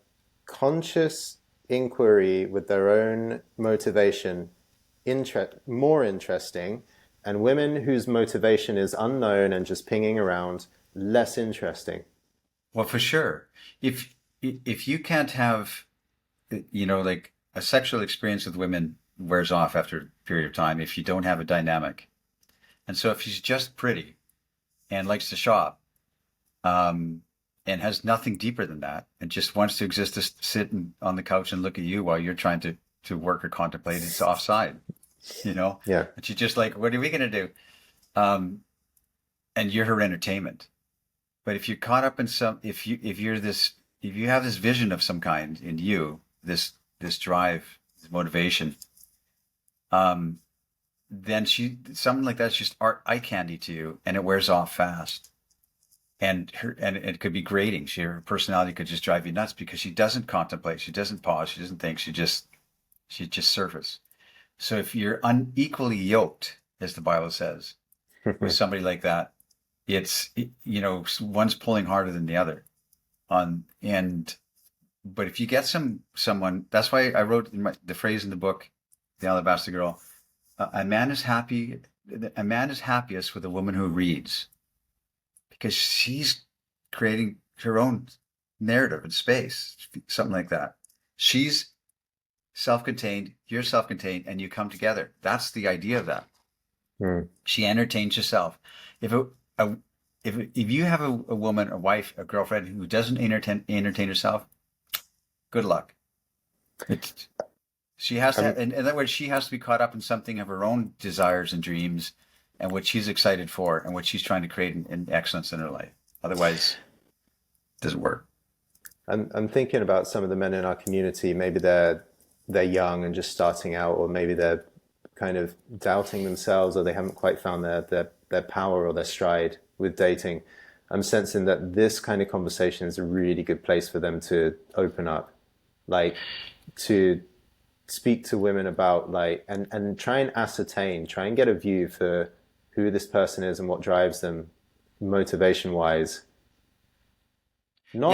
conscious inquiry with their own motivation more interesting, and women whose motivation is unknown and just pinging around less interesting? Well, for sure. If you can't have, like a sexual experience with women wears off after a period of time if you don't have a dynamic. And so if she's just pretty and likes to shop, and has nothing deeper than that, and just wants to exist to sit on the couch and look at you while you're trying to work or contemplate, it's offside, Yeah. And she's just like, what are we going to do? And you're her entertainment. But if you're caught up in if you have this vision of some kind in you, this drive, this motivation, then something like that's just eye candy to you, and it wears off fast. And it could be grating. Her personality could just drive you nuts because she doesn't contemplate, she doesn't pause, she doesn't think, she just surface. So if you're unequally yoked, as the Bible says, with somebody like that, it's one's pulling harder than the other. But if you get someone, that's why I wrote the phrase in the book, The Alabaster Girl, a man is happiest with a woman who reads, because she's creating her own narrative in space, something like that. She's self-contained, you're self-contained, and you come together. That's the idea of that. She entertains herself. If you have a woman, a wife, a girlfriend who doesn't entertain herself, good luck. She has to, in other words, she has to be caught up in something of her own desires and dreams, and what she's excited for, and what she's trying to create in excellence in her life. Otherwise, it doesn't work. I'm thinking about some of the men in our community. Maybe they're young and just starting out, or maybe they're kind of doubting themselves, or they haven't quite found their power or their stride with dating. I'm sensing that this kind of conversation is a really good place for them to open up, like to speak to women about, like, and try and get a view for who this person is and what drives them motivation wise. Go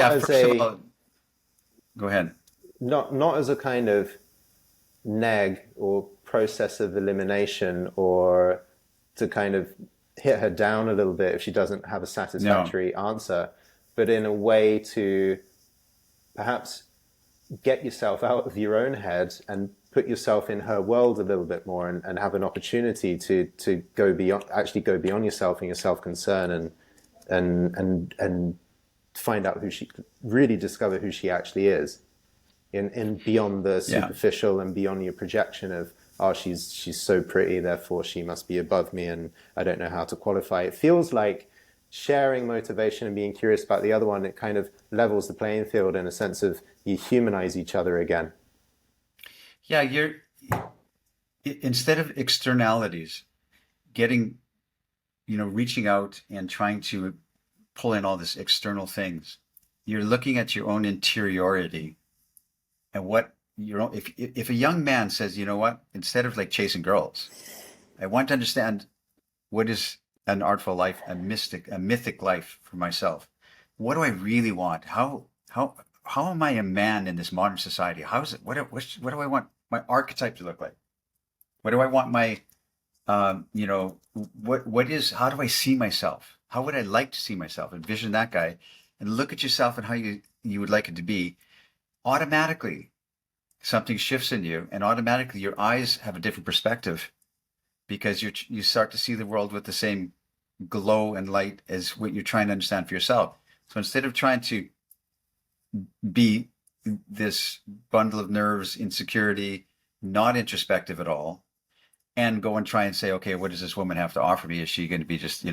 ahead. Not as a kind of neg or process of elimination, or to kind of hit her down a little bit if she doesn't have a satisfactory answer, but in a way to perhaps get yourself out of your own head and put yourself in her world a little bit more, and have an opportunity to go beyond yourself and your self-concern, and find out discover who she actually is, in beyond the superficial and beyond your projection of, oh, she's so pretty, therefore she must be above me and I don't know how to qualify. It feels like sharing motivation and being curious about the other one, it kind of levels the playing field in a sense of you humanize each other again. Yeah, instead of externalities, getting reaching out and trying to pull in all this external things, you're looking at your own interiority and what your own, if a young man says, you know what, instead of like chasing girls, I want to understand what is an artful life, a mythic life for myself. What do I really want? How am I a man in this modern society? How is it? What do I want my archetype to look like? What do I want my, what is? How do I see myself? How would I like to see myself? Envision that guy, and look at yourself and how you would like it to be. Automatically, something shifts in you, and automatically your eyes have a different perspective because you start to see the world with the same glow and light as what you're trying to understand for yourself. So instead of trying to be this bundle of nerves, insecurity, not introspective at all, and go and try and say, okay, what does this woman have to offer me? Is she going to be just,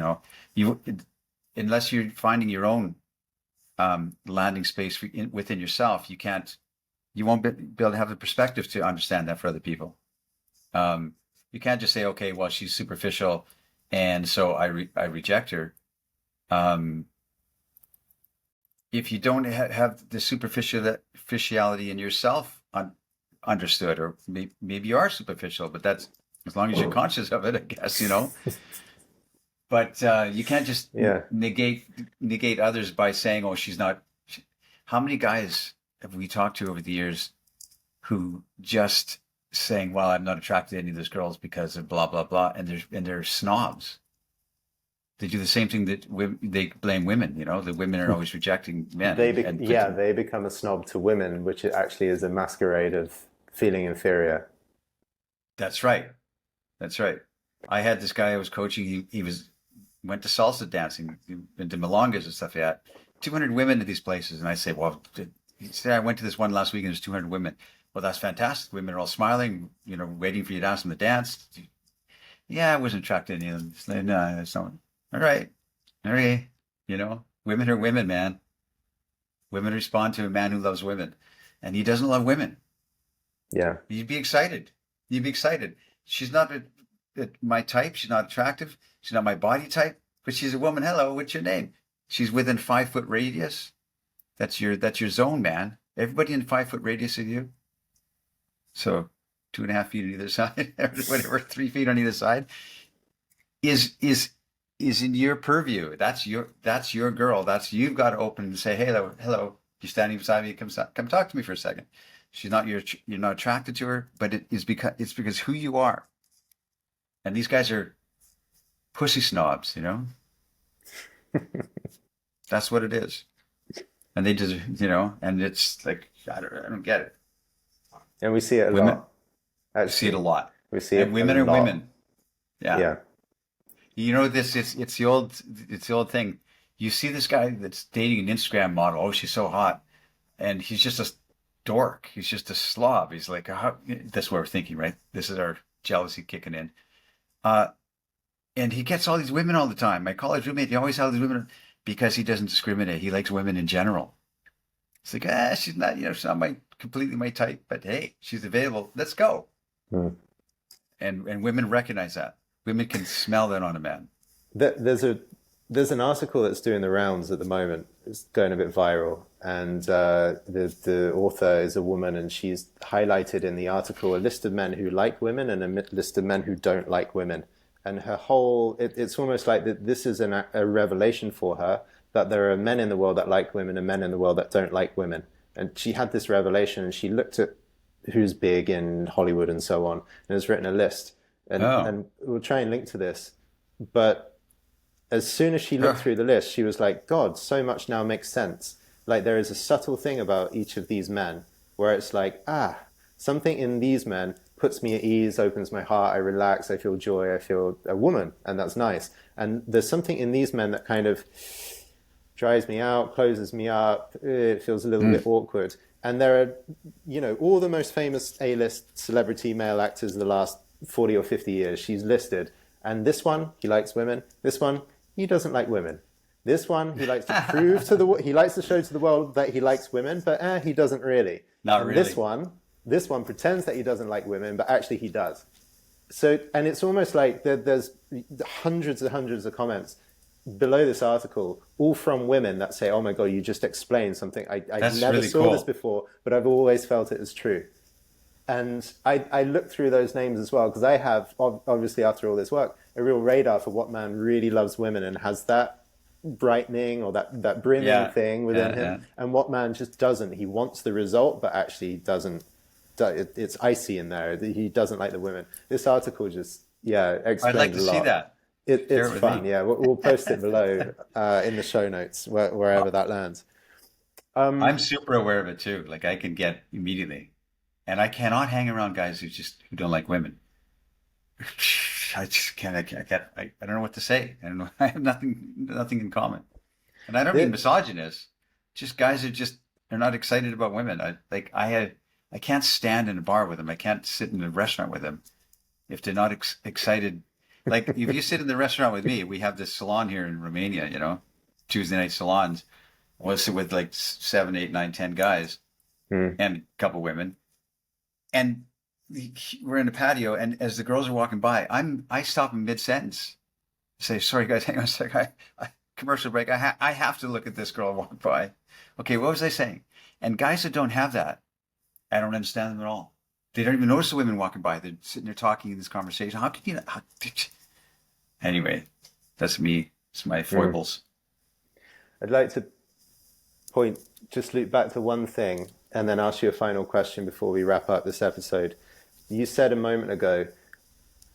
unless you're finding your own landing space within yourself, you won't be able to have the perspective to understand that for other people. You can't just say, okay, well, she's superficial, and so I reject her. If you don't have the superficiality in yourself understood, or maybe you are superficial, but that's as long as you're conscious of it, I guess, But you can't just negate others by saying, oh, she's not. How many guys have we talked to over the years who just saying, well, I'm not attracted to any of those girls because of blah, blah, blah, and they're snobs. They do the same thing that they blame women. The women are always rejecting men. They become a snob to women, which actually is a masquerade of feeling inferior. That's right. I had this guy I was coaching. He went to salsa dancing, into milongas and stuff like that. 200 women at these places, and I say, well, he said, I went to this one last week and there's 200 women. Well, that's fantastic. Women are all smiling, waiting for you to ask them to dance. Yeah, I wasn't attracted to any of them. Like, no, that's not. All right. Women are women, man. Women respond to a man who loves women, and he doesn't love women. Yeah. You'd be excited. She's not my type. She's not attractive. She's not my body type, but she's a woman. Hello, what's your name? She's within 5 foot radius. That's your zone, man. Everybody in 5 foot radius of you. So 2.5 feet on either side, whatever, 3 feet on either side is in your purview. That's your girl. You've got to open and say, hey, hello. You're standing beside me. Come talk to me for a second. You're not attracted to her, but it's because who you are. And these guys are pussy snobs, That's what it is. And they just, and it's like, I don't get it. And we see it a lot. Actually, see it a lot. We see it. Women are women. Yeah. It's the old thing. You see this guy that's dating an Instagram model. Oh, she's so hot. And he's just a dork. He's just a slob. He's like, that's what we're thinking, right? This is our jealousy kicking in. And he gets all these women all the time. My college roommate, he always has these women because he doesn't discriminate. He likes women in general. It's like, she's not, she's not completely my type, but hey, she's available. Let's go. And women recognize that. Women can smell that on a man. There's an article that's doing the rounds at the moment. It's going a bit viral, and the author is a woman, and she's highlighted in the article a list of men who like women and a list of men who don't like women. And her whole, it's almost like that. This is a revelation for her that there are men in the world that like women and men in the world that don't like women. And she had this revelation, and she looked at who's big in Hollywood and so on, and has written a list. And we'll try and link to this. But as soon as she looked through the list, she was like, God, so much now makes sense. Like there is a subtle thing about each of these men where it's like, something in these men puts me at ease, opens my heart, I relax, I feel joy, I feel a woman, and that's nice. And there's something in these men that kind of dries me out, closes me up, it feels a little bit awkward. And there are, all the most famous A-list celebrity male actors of the last 40 or 50 years, she's listed. And this one, he likes women. This one, he doesn't like women. This one, he likes to prove he likes to show to the world that he likes women, but he doesn't really. Not really. This one pretends that he doesn't like women, but actually he does. So, and it's almost like there's hundreds and hundreds of comments below this article, all from women that say, "Oh my God, you just explained something. I That's never really saw this cool. before, but I've always felt it as true." And I looked through those names as well because I have, obviously, after all this work, a real radar for what man really loves women and has that brightening or that brimming Yeah, thing within yeah, him, yeah. and what man just doesn't. He wants the result, but actually doesn't. It's icy in there. He doesn't like the women. This article just, yeah, I'd like explained a to see lot. that. Share It's it with fun. me. Yeah, we'll post it below in the show notes, wherever that lands. I'm super aware of it too. Like I can get immediately, and I cannot hang around guys who don't like women. I just can't. I don't know what to say. I don't know. I have nothing in common, and I don't mean Thi- misogynist. Just guys who just they're not excited about women. I can't stand in a bar with them. I can't sit in a restaurant with them if they're not excited. Like if you sit in the restaurant with me, we have this salon here in Romania. Tuesday night salons. We'll sit with like 7, 8, 9, 10 guys Hmm. and a couple women, and we're in the patio. And as the girls are walking by, I stop in mid sentence, say, "Sorry guys, hang on a sec. Commercial break. I have to look at this girl walk by. Okay, what was I saying?" And guys that don't have that, I don't understand them at all. They don't even notice the women walking by. They're sitting there talking in this conversation. How can you? Anyway, that's me. It's my Hmm. foibles. I'd like to just loop back to one thing and then ask you a final question before we wrap up this episode. You said a moment ago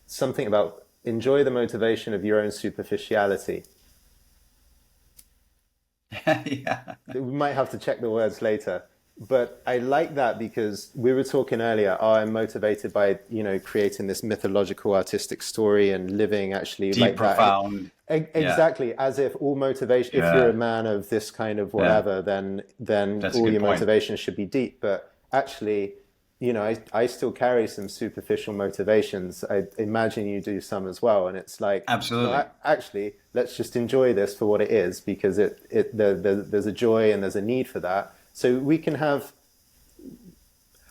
something about enjoy the motivation of your own superficiality. Yeah. We might have to check the words later, but I like that because we were talking earlier. Oh, I'm motivated by creating this mythological artistic story and living actually Deep, like that. profound. Yeah. Exactly, as if all motivation, if you're a Yeah. man of this kind of Yeah. whatever, then That's a all good your point. motivation should be deep. But actually, I still carry some superficial motivations. I imagine you do some as well, and it's like, no, Absolutely. actually, let's just enjoy this for what it is because there's a joy and there's a need for that. So we can have.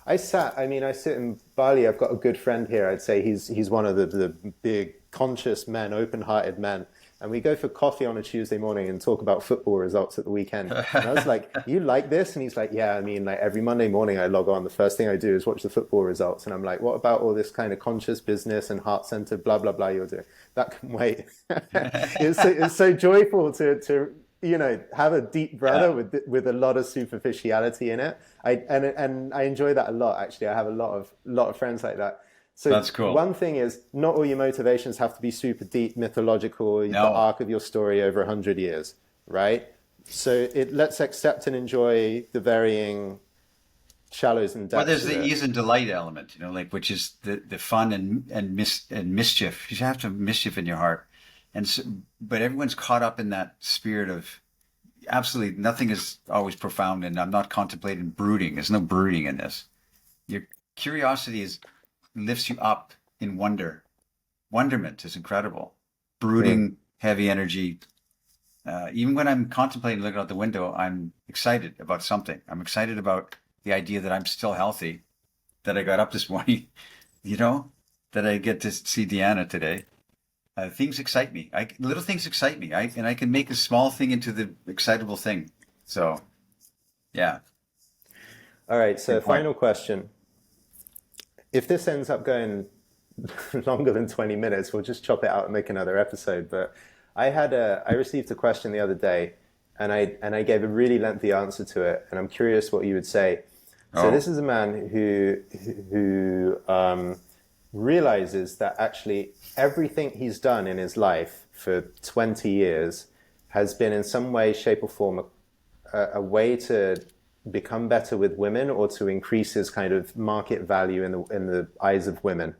I sit in Bali. I've got a good friend here. I'd say he's one of the big conscious men, open-hearted men. And we go for coffee on a Tuesday morning and talk about football results at the weekend. And I was like, "You like this?" And he's like, "Yeah, I mean, like every Monday morning I log on. The first thing I do is watch the football results." And I'm like, "What about all this kind of conscious business and heart-centered blah blah blah you're doing? That can wait." It's so joyful to have a deep brother Yeah. with a lot of superficiality in it. And I enjoy that a lot. Actually, I have a lot of friends like that. So That's cool. one thing is, not all your motivations have to be super deep, mythological, the No. arc of your story over 100 years, right? So let's accept and enjoy the varying shallows and Well, depths there's of the it. ease and delight element, like which is the fun and mischief. You have to have mischief in your heart, and so, but everyone's caught up in that spirit of absolutely nothing is always profound, and I'm not contemplating brooding. There's no brooding in this. Your curiosity is lifts you up in wonder. Wonderment is incredible. Mm, Brooding, heavy energy. Even when I'm contemplating looking out the window, I'm excited about something. I'm excited about the idea that I'm still healthy, that I got up this morning, you know, that I get to see Deanna today. Things excite me. Little things excite me. I can make a small thing into the excitable thing. So yeah, all right, so good point. final question. If this ends up going longer than 20 minutes, we'll just chop it out and make another episode. But I received a question the other day and I gave a really lengthy answer to it, and I'm curious what you would say. So Oh, this is a man who realizes that actually everything he's done in his life for 20 years has been in some way, shape, or form a way to become better with women or to increase his kind of market value in the eyes of women.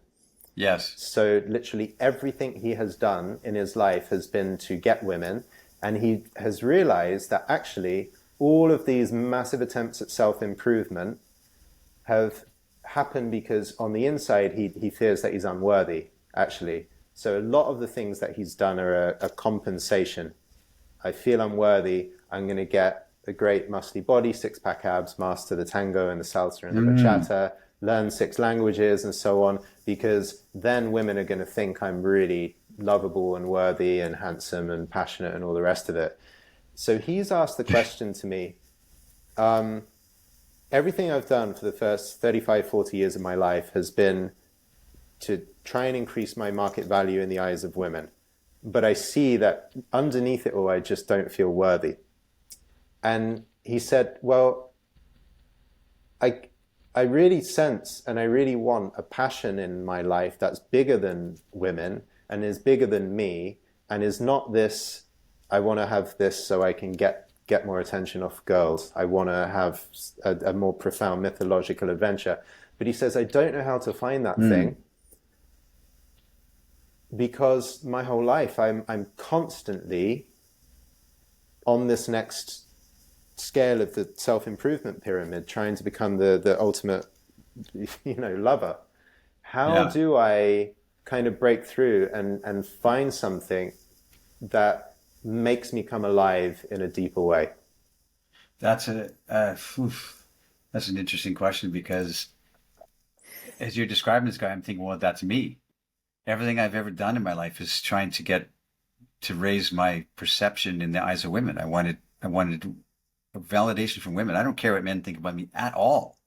yes. So literally everything he has done in his life has been to get women, and he has realized that actually all of these massive attempts at self-improvement have happened because on the inside he fears that he's unworthy, actually. So a lot of the things that he's done are a compensation. I feel unworthy. I'm going to get a great muscly body, six pack abs, master the tango and the salsa and the Mm, bachata. learn 6 languages and so on, because then women are going to think I'm really lovable and worthy and handsome and passionate and all the rest of it. So he's asked the question to me, everything I've done for the first 35, 40 years of my life has been to try and increase my market value in the eyes of women. But I see that underneath it all, I just don't feel worthy. And he said, well, I, I really sense and I really want a passion in my life that's bigger than women and is bigger than me and is not this, I want to have this so I can get more attention off girls. I want to have a more profound mythological adventure. But he says, I don't know how to find that thing because my whole life I'm constantly on this next scale of the self-improvement pyramid, trying to become the ultimate, lover. How Yeah. do I kind of break through and find something that makes me come alive in a deeper way? That's that's an interesting question because as you're describing this guy, I'm thinking, well, that's me. Everything I've ever done in my life is trying to get to raise my perception in the eyes of women. I wanted validation from women. I don't care what men think about me at all.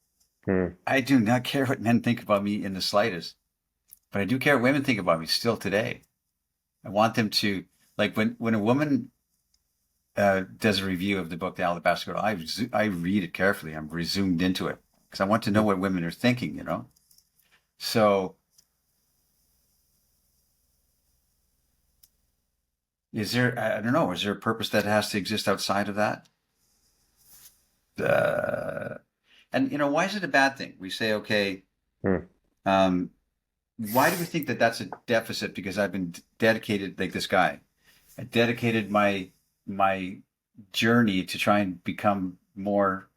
Hmm. I do not care what men think about me in the slightest, but I do care what women think about me still today. I want them to, like when a woman does a review of the book, The Alabaster Girl, I read it carefully. I'm zoomed into it because I want to know what women are thinking, you know? So I don't know, is there a purpose that has to exist outside of that? Uh, and, why is it a bad thing? We say, okay, Hmm. um, why do we think that that's a deficit? Because I've been dedicated, like this guy, I dedicated my journey to try and become more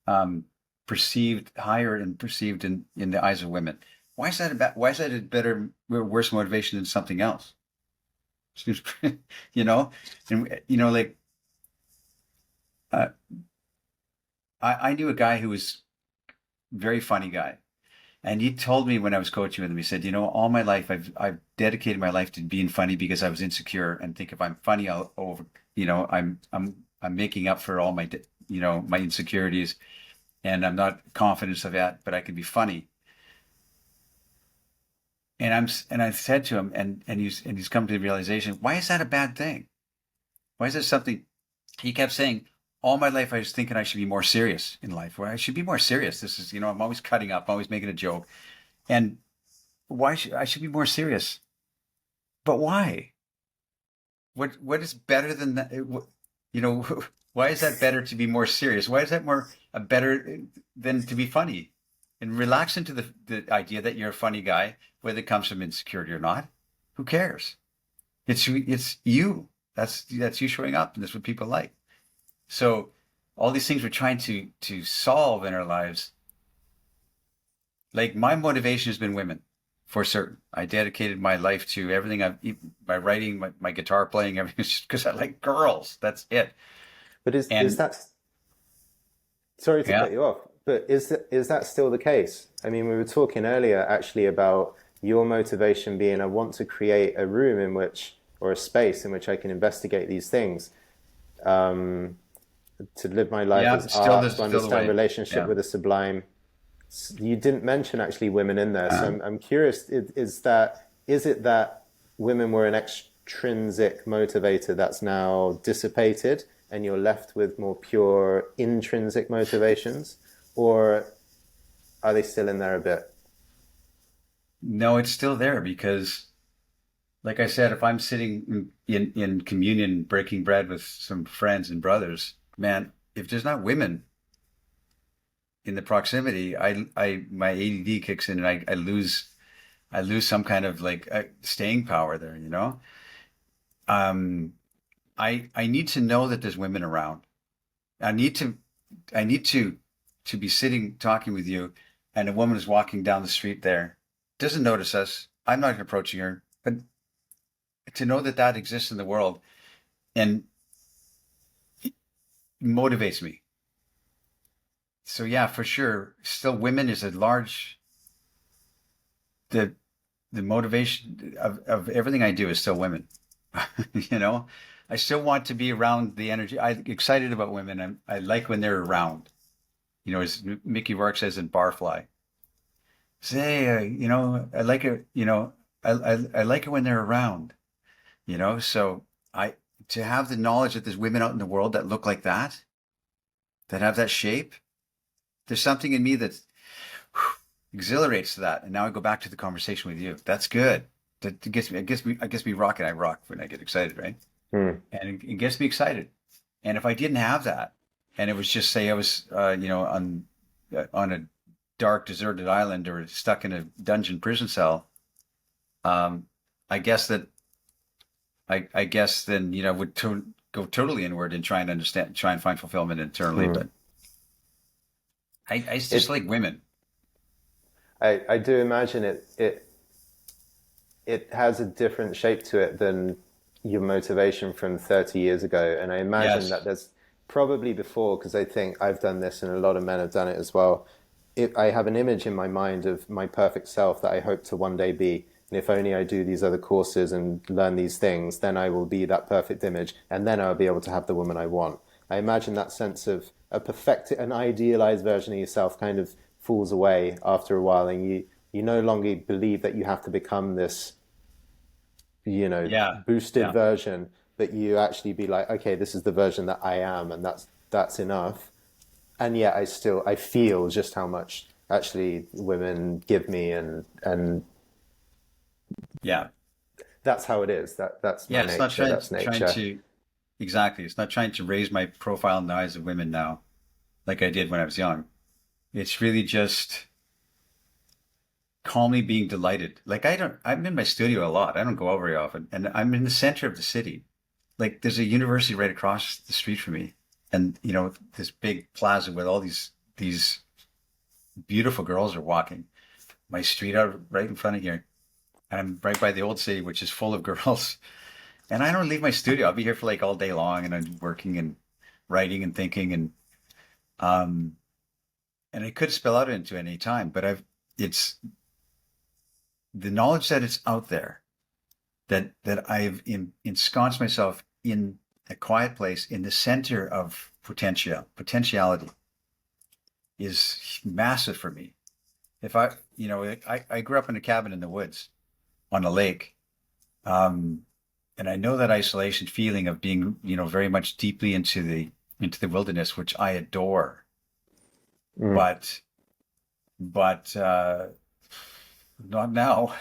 um, perceived higher and perceived in the eyes of women. Why is that a better or worse motivation than something else? Seems, you know, and like uh, I knew a guy who was a very funny guy, and he told me when I was coaching with him, he said, all my life I've dedicated my life to being funny because I was insecure and think if I'm funny, I'll over, I'm making up for all my my insecurities, and I'm not confident of that, but I can be funny. And I said to him, and he's come to the realization, why is that a bad thing? Why is that something? He kept saying, all my life I was thinking I should be more serious in life. Where I should be more serious. This is, I'm always cutting up, always making a joke, and why should I should be more serious? But why? What is better than that? You know, why is that better to be more serious? Why is that more a better than to be funny? And relax into the idea that you're a funny guy, whether it comes from insecurity or not. Who cares? It's you. That's you showing up, and that's what people like. So all these things we're trying to solve in our lives, like my motivation has been women, for certain. I dedicated my life to everything my writing, my guitar playing, everything, because I like girls. That's it. But is And that, sorry to yeah, cut you off, but is that still the case? I mean, we were talking earlier actually about your motivation being I want to create a room in which, or a space in which I can investigate these things, um, to live my life yeah, as art, to still the understand way. relationship Yeah. with the sublime. You didn't mention actually women in there, so Uh, I'm curious. Is it that women were an extrinsic motivator that's now dissipated, and you're left with more pure intrinsic motivations, or are they still in there a bit? no, it's still there because, like I said, if I'm sitting in communion, breaking bread with some friends and brothers, man, if there's not women in the proximity, I my ADD kicks in and I lose some kind of like staying power there, you know? Um, I need to know that there's women around. I need to I need to be sitting talking with you and a woman is walking down the street there, doesn't notice us. I'm not approaching her, but to know that that exists in the world and motivates me. So yeah, for sure. Still, women is a large the the motivation of everything I do is still women. You know, I still want to be around the energy. I'm excited about women. I like when they're around. You know, as Mickey Rourke says in Barfly, say, you know, I like it. You know, I like it when they're around. You know, so I to have the knowledge that there's women out in the world that look like that have that shape. There's something in me that exhilarates to that. And now I go back to the conversation with you. That's good. That gets me rocking. I rock when I get excited, right? Hmm. And it gets me excited. And if I didn't have that, and it was just say I was, you know, on a dark, deserted island or stuck in a dungeon prison cell, um, I guess that I guess then you know would go totally inward and try and understand, try and find fulfillment internally. Hmm. But I just It, like women. I do imagine it has a different shape to it than your motivation from 30 years ago. And I imagine that Yes. there's probably before, because I think I've done this and a lot of men have done it as well. I have an image in my mind of my perfect self that I hope to one day be. And if only I do these other courses and learn these things, then I will be that perfect image. And then I'll be able to have the woman I want. I imagine that sense of a perfected, an idealized version of yourself kind of falls away after a while. And you no longer believe that you have to become this Yeah. boosted Yeah. version, but you actually be like, okay, this is the version that I am, and that's enough. And yet I feel just how much actually women give me, and Yeah. that's how it is. That's my Yeah. It's not nature. That's trying nature. to exactly. It's not trying to raise my profile in the eyes of women now, like I did when I was young. It's really just calmly being delighted. Like I'm in my studio a lot. I don't go out very often, and I'm in the center of the city. Like there's a university right across the street from me, and you know this big plaza with all these beautiful girls are walking. My street out right in front of here, and I'm right by the old city, which is full of girls. And I don't leave my studio. I'll be here for like all day long, and I'm working and writing and thinking, um, and it could spill out into any time. But it's the knowledge that it's out there, that I've ensconced myself in a quiet place in the center of potentiality is massive for me. If I, you know, I grew up in a cabin in the woods on a lake. Um, and I know that isolation feeling of being, you know, very much deeply into the wilderness, which I adore. Mm. But but not now.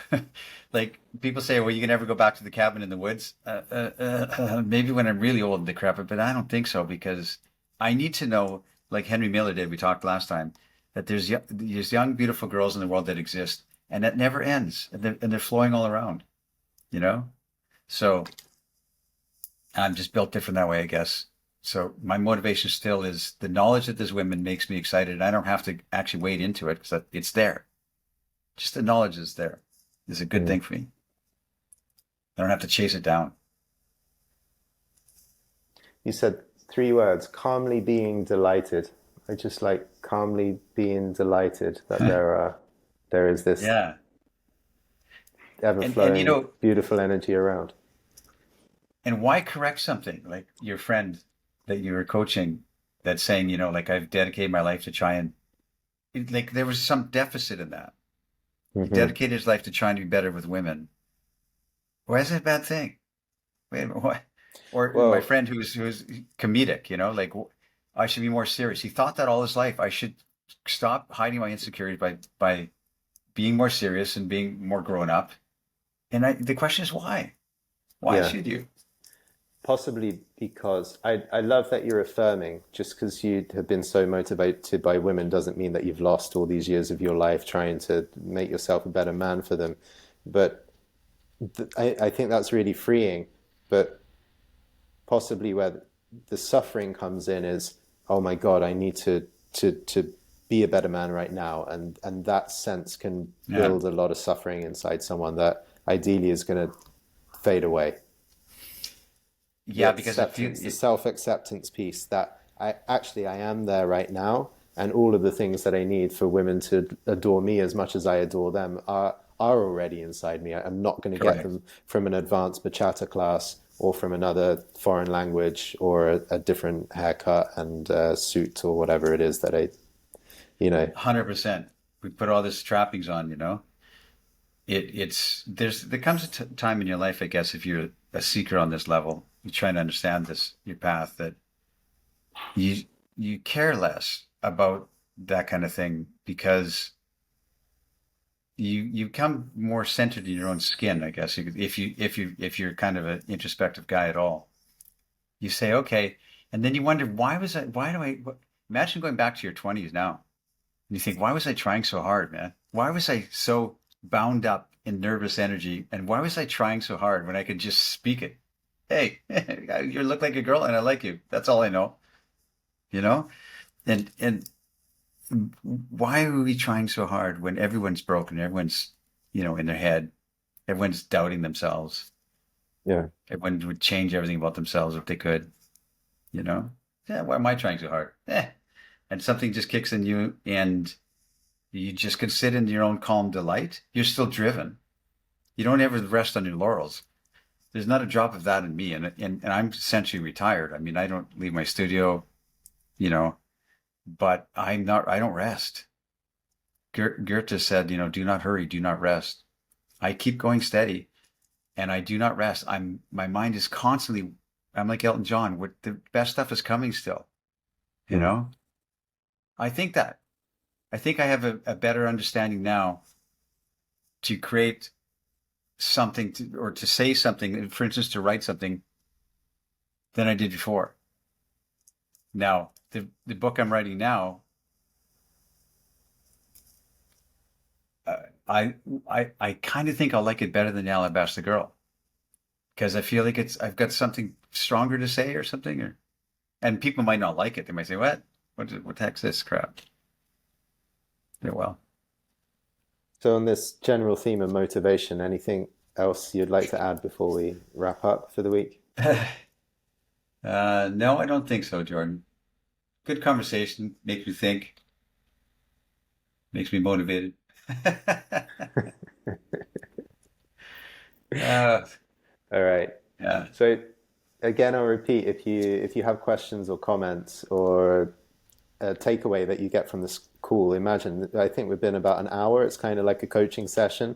Like people say, well, you can never go back to the cabin in the woods. Maybe when I'm really old and decrepit, but I don't think so because I need to know, like Henry Miller did, we talked last time, that there's young, beautiful girls in the world that exist and that never ends and they're flowing all around, you know? So I'm just built different that way, I guess. So my motivation still is the knowledge that there's women makes me excited. I don't have to actually wade into it because it's there. Just the knowledge is there is a good Mm. thing for me. I don't have to chase it down. You said three words: calmly being delighted. I just like calmly being delighted that there is this Yeah. ever And you flowing know, beautiful energy around. and why correct something like your friend that you were coaching that's saying, you know, like I've dedicated my life to try and like there was some deficit in that. He Hmm. dedicated his life to trying to be better with women. Why is it a bad thing? Wait a minute, what? Or my Well, friend who's comedic, you know, like I should be more serious. He thought that all his life. I should stop hiding my insecurities by being more serious and being more grown up. And the question is why? Why yeah. should you? Possibly because I love that you're affirming just because you have been so motivated by women doesn't mean that you've lost all these years of your life trying to make yourself a better man for them. But I think that's really freeing. But possibly where the suffering comes in is, oh my God, I need to be a better man right now. And that sense can Yeah, build a lot of suffering inside someone that ideally is going to fade away. The yeah, because it feels acceptance, the self-acceptance piece that I am there right now, and all of the things that I need for women to adore me as much as I adore them are already inside me. I'm not going to get Correct. them from an advanced bachata class or from another foreign language or a different haircut and suit or whatever it is that I, you know. 100%. We put all this trappings on, you know. There comes a time in your life, I guess, if you're a seeker on this level, you're trying to understand this your path, that you you care less about that kind of thing because you come more centered in your own skin, I guess. If you're kind of an introspective guy at all, you say okay, and then you wonder why do I imagine going back to your 20s now, and you think, why was I trying so hard, man? Why was I so bound up in nervous energy, and why was I trying so hard when I could just speak it? Hey, you look like a girl, and I like you. That's all I know, you know. And why are we trying so hard when everyone's broken? Everyone's, in their head. Everyone's doubting themselves. Yeah. Everyone would change everything about themselves if they could, you know? Yeah, why am I trying so hard? And something just kicks in you and you just can sit in your own calm delight. You're still driven. You don't ever rest on your laurels. There's not a drop of that in me. And I'm essentially retired. I mean, I don't leave my studio, but I don't rest. Goethe said, do not hurry, do not rest. I keep going steady and I do not rest. My mind is constantly, I'm like Elton John, what the best stuff is coming still, you Mm. know? I think I have a better understanding now to create something or to say something, for instance, to write something than I did before. Now, the book I'm writing now, I kind of think I'll like it better than the Alabaster Girl because I feel like I've got something stronger to say or something, and people might not like it. They might say, what the heck's this crap? Yeah, well, So on this general theme of motivation, anything else you'd like to add before we wrap up for the week? no, I don't think so, Jordan. Good conversation, makes me think, makes me motivated. uh, All right. yeah. So again, I'll repeat, if you have questions or comments or a takeaway that you get from this call, imagine, I think we've been about an hour. It's kind of like a coaching session.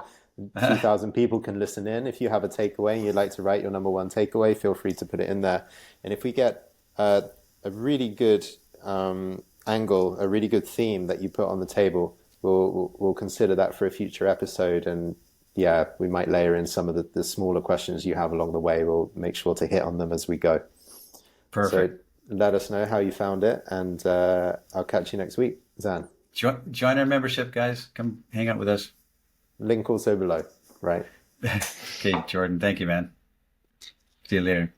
2,000 people can listen in. If you have a takeaway and you'd like to write your number one takeaway, feel free to put it in there. And if we get a really good angle, a really good theme that you put on the table, we'll consider that for a future episode. And yeah, we might layer in some of the smaller questions you have along the way. We'll make sure to hit on them as we go. So Perfect. let us know how you found it, and I'll catch you next week, Zan. Join our membership, guys. Come hang out with us. Link also below, right? Okay, Jordan. Thank you, man. See you later.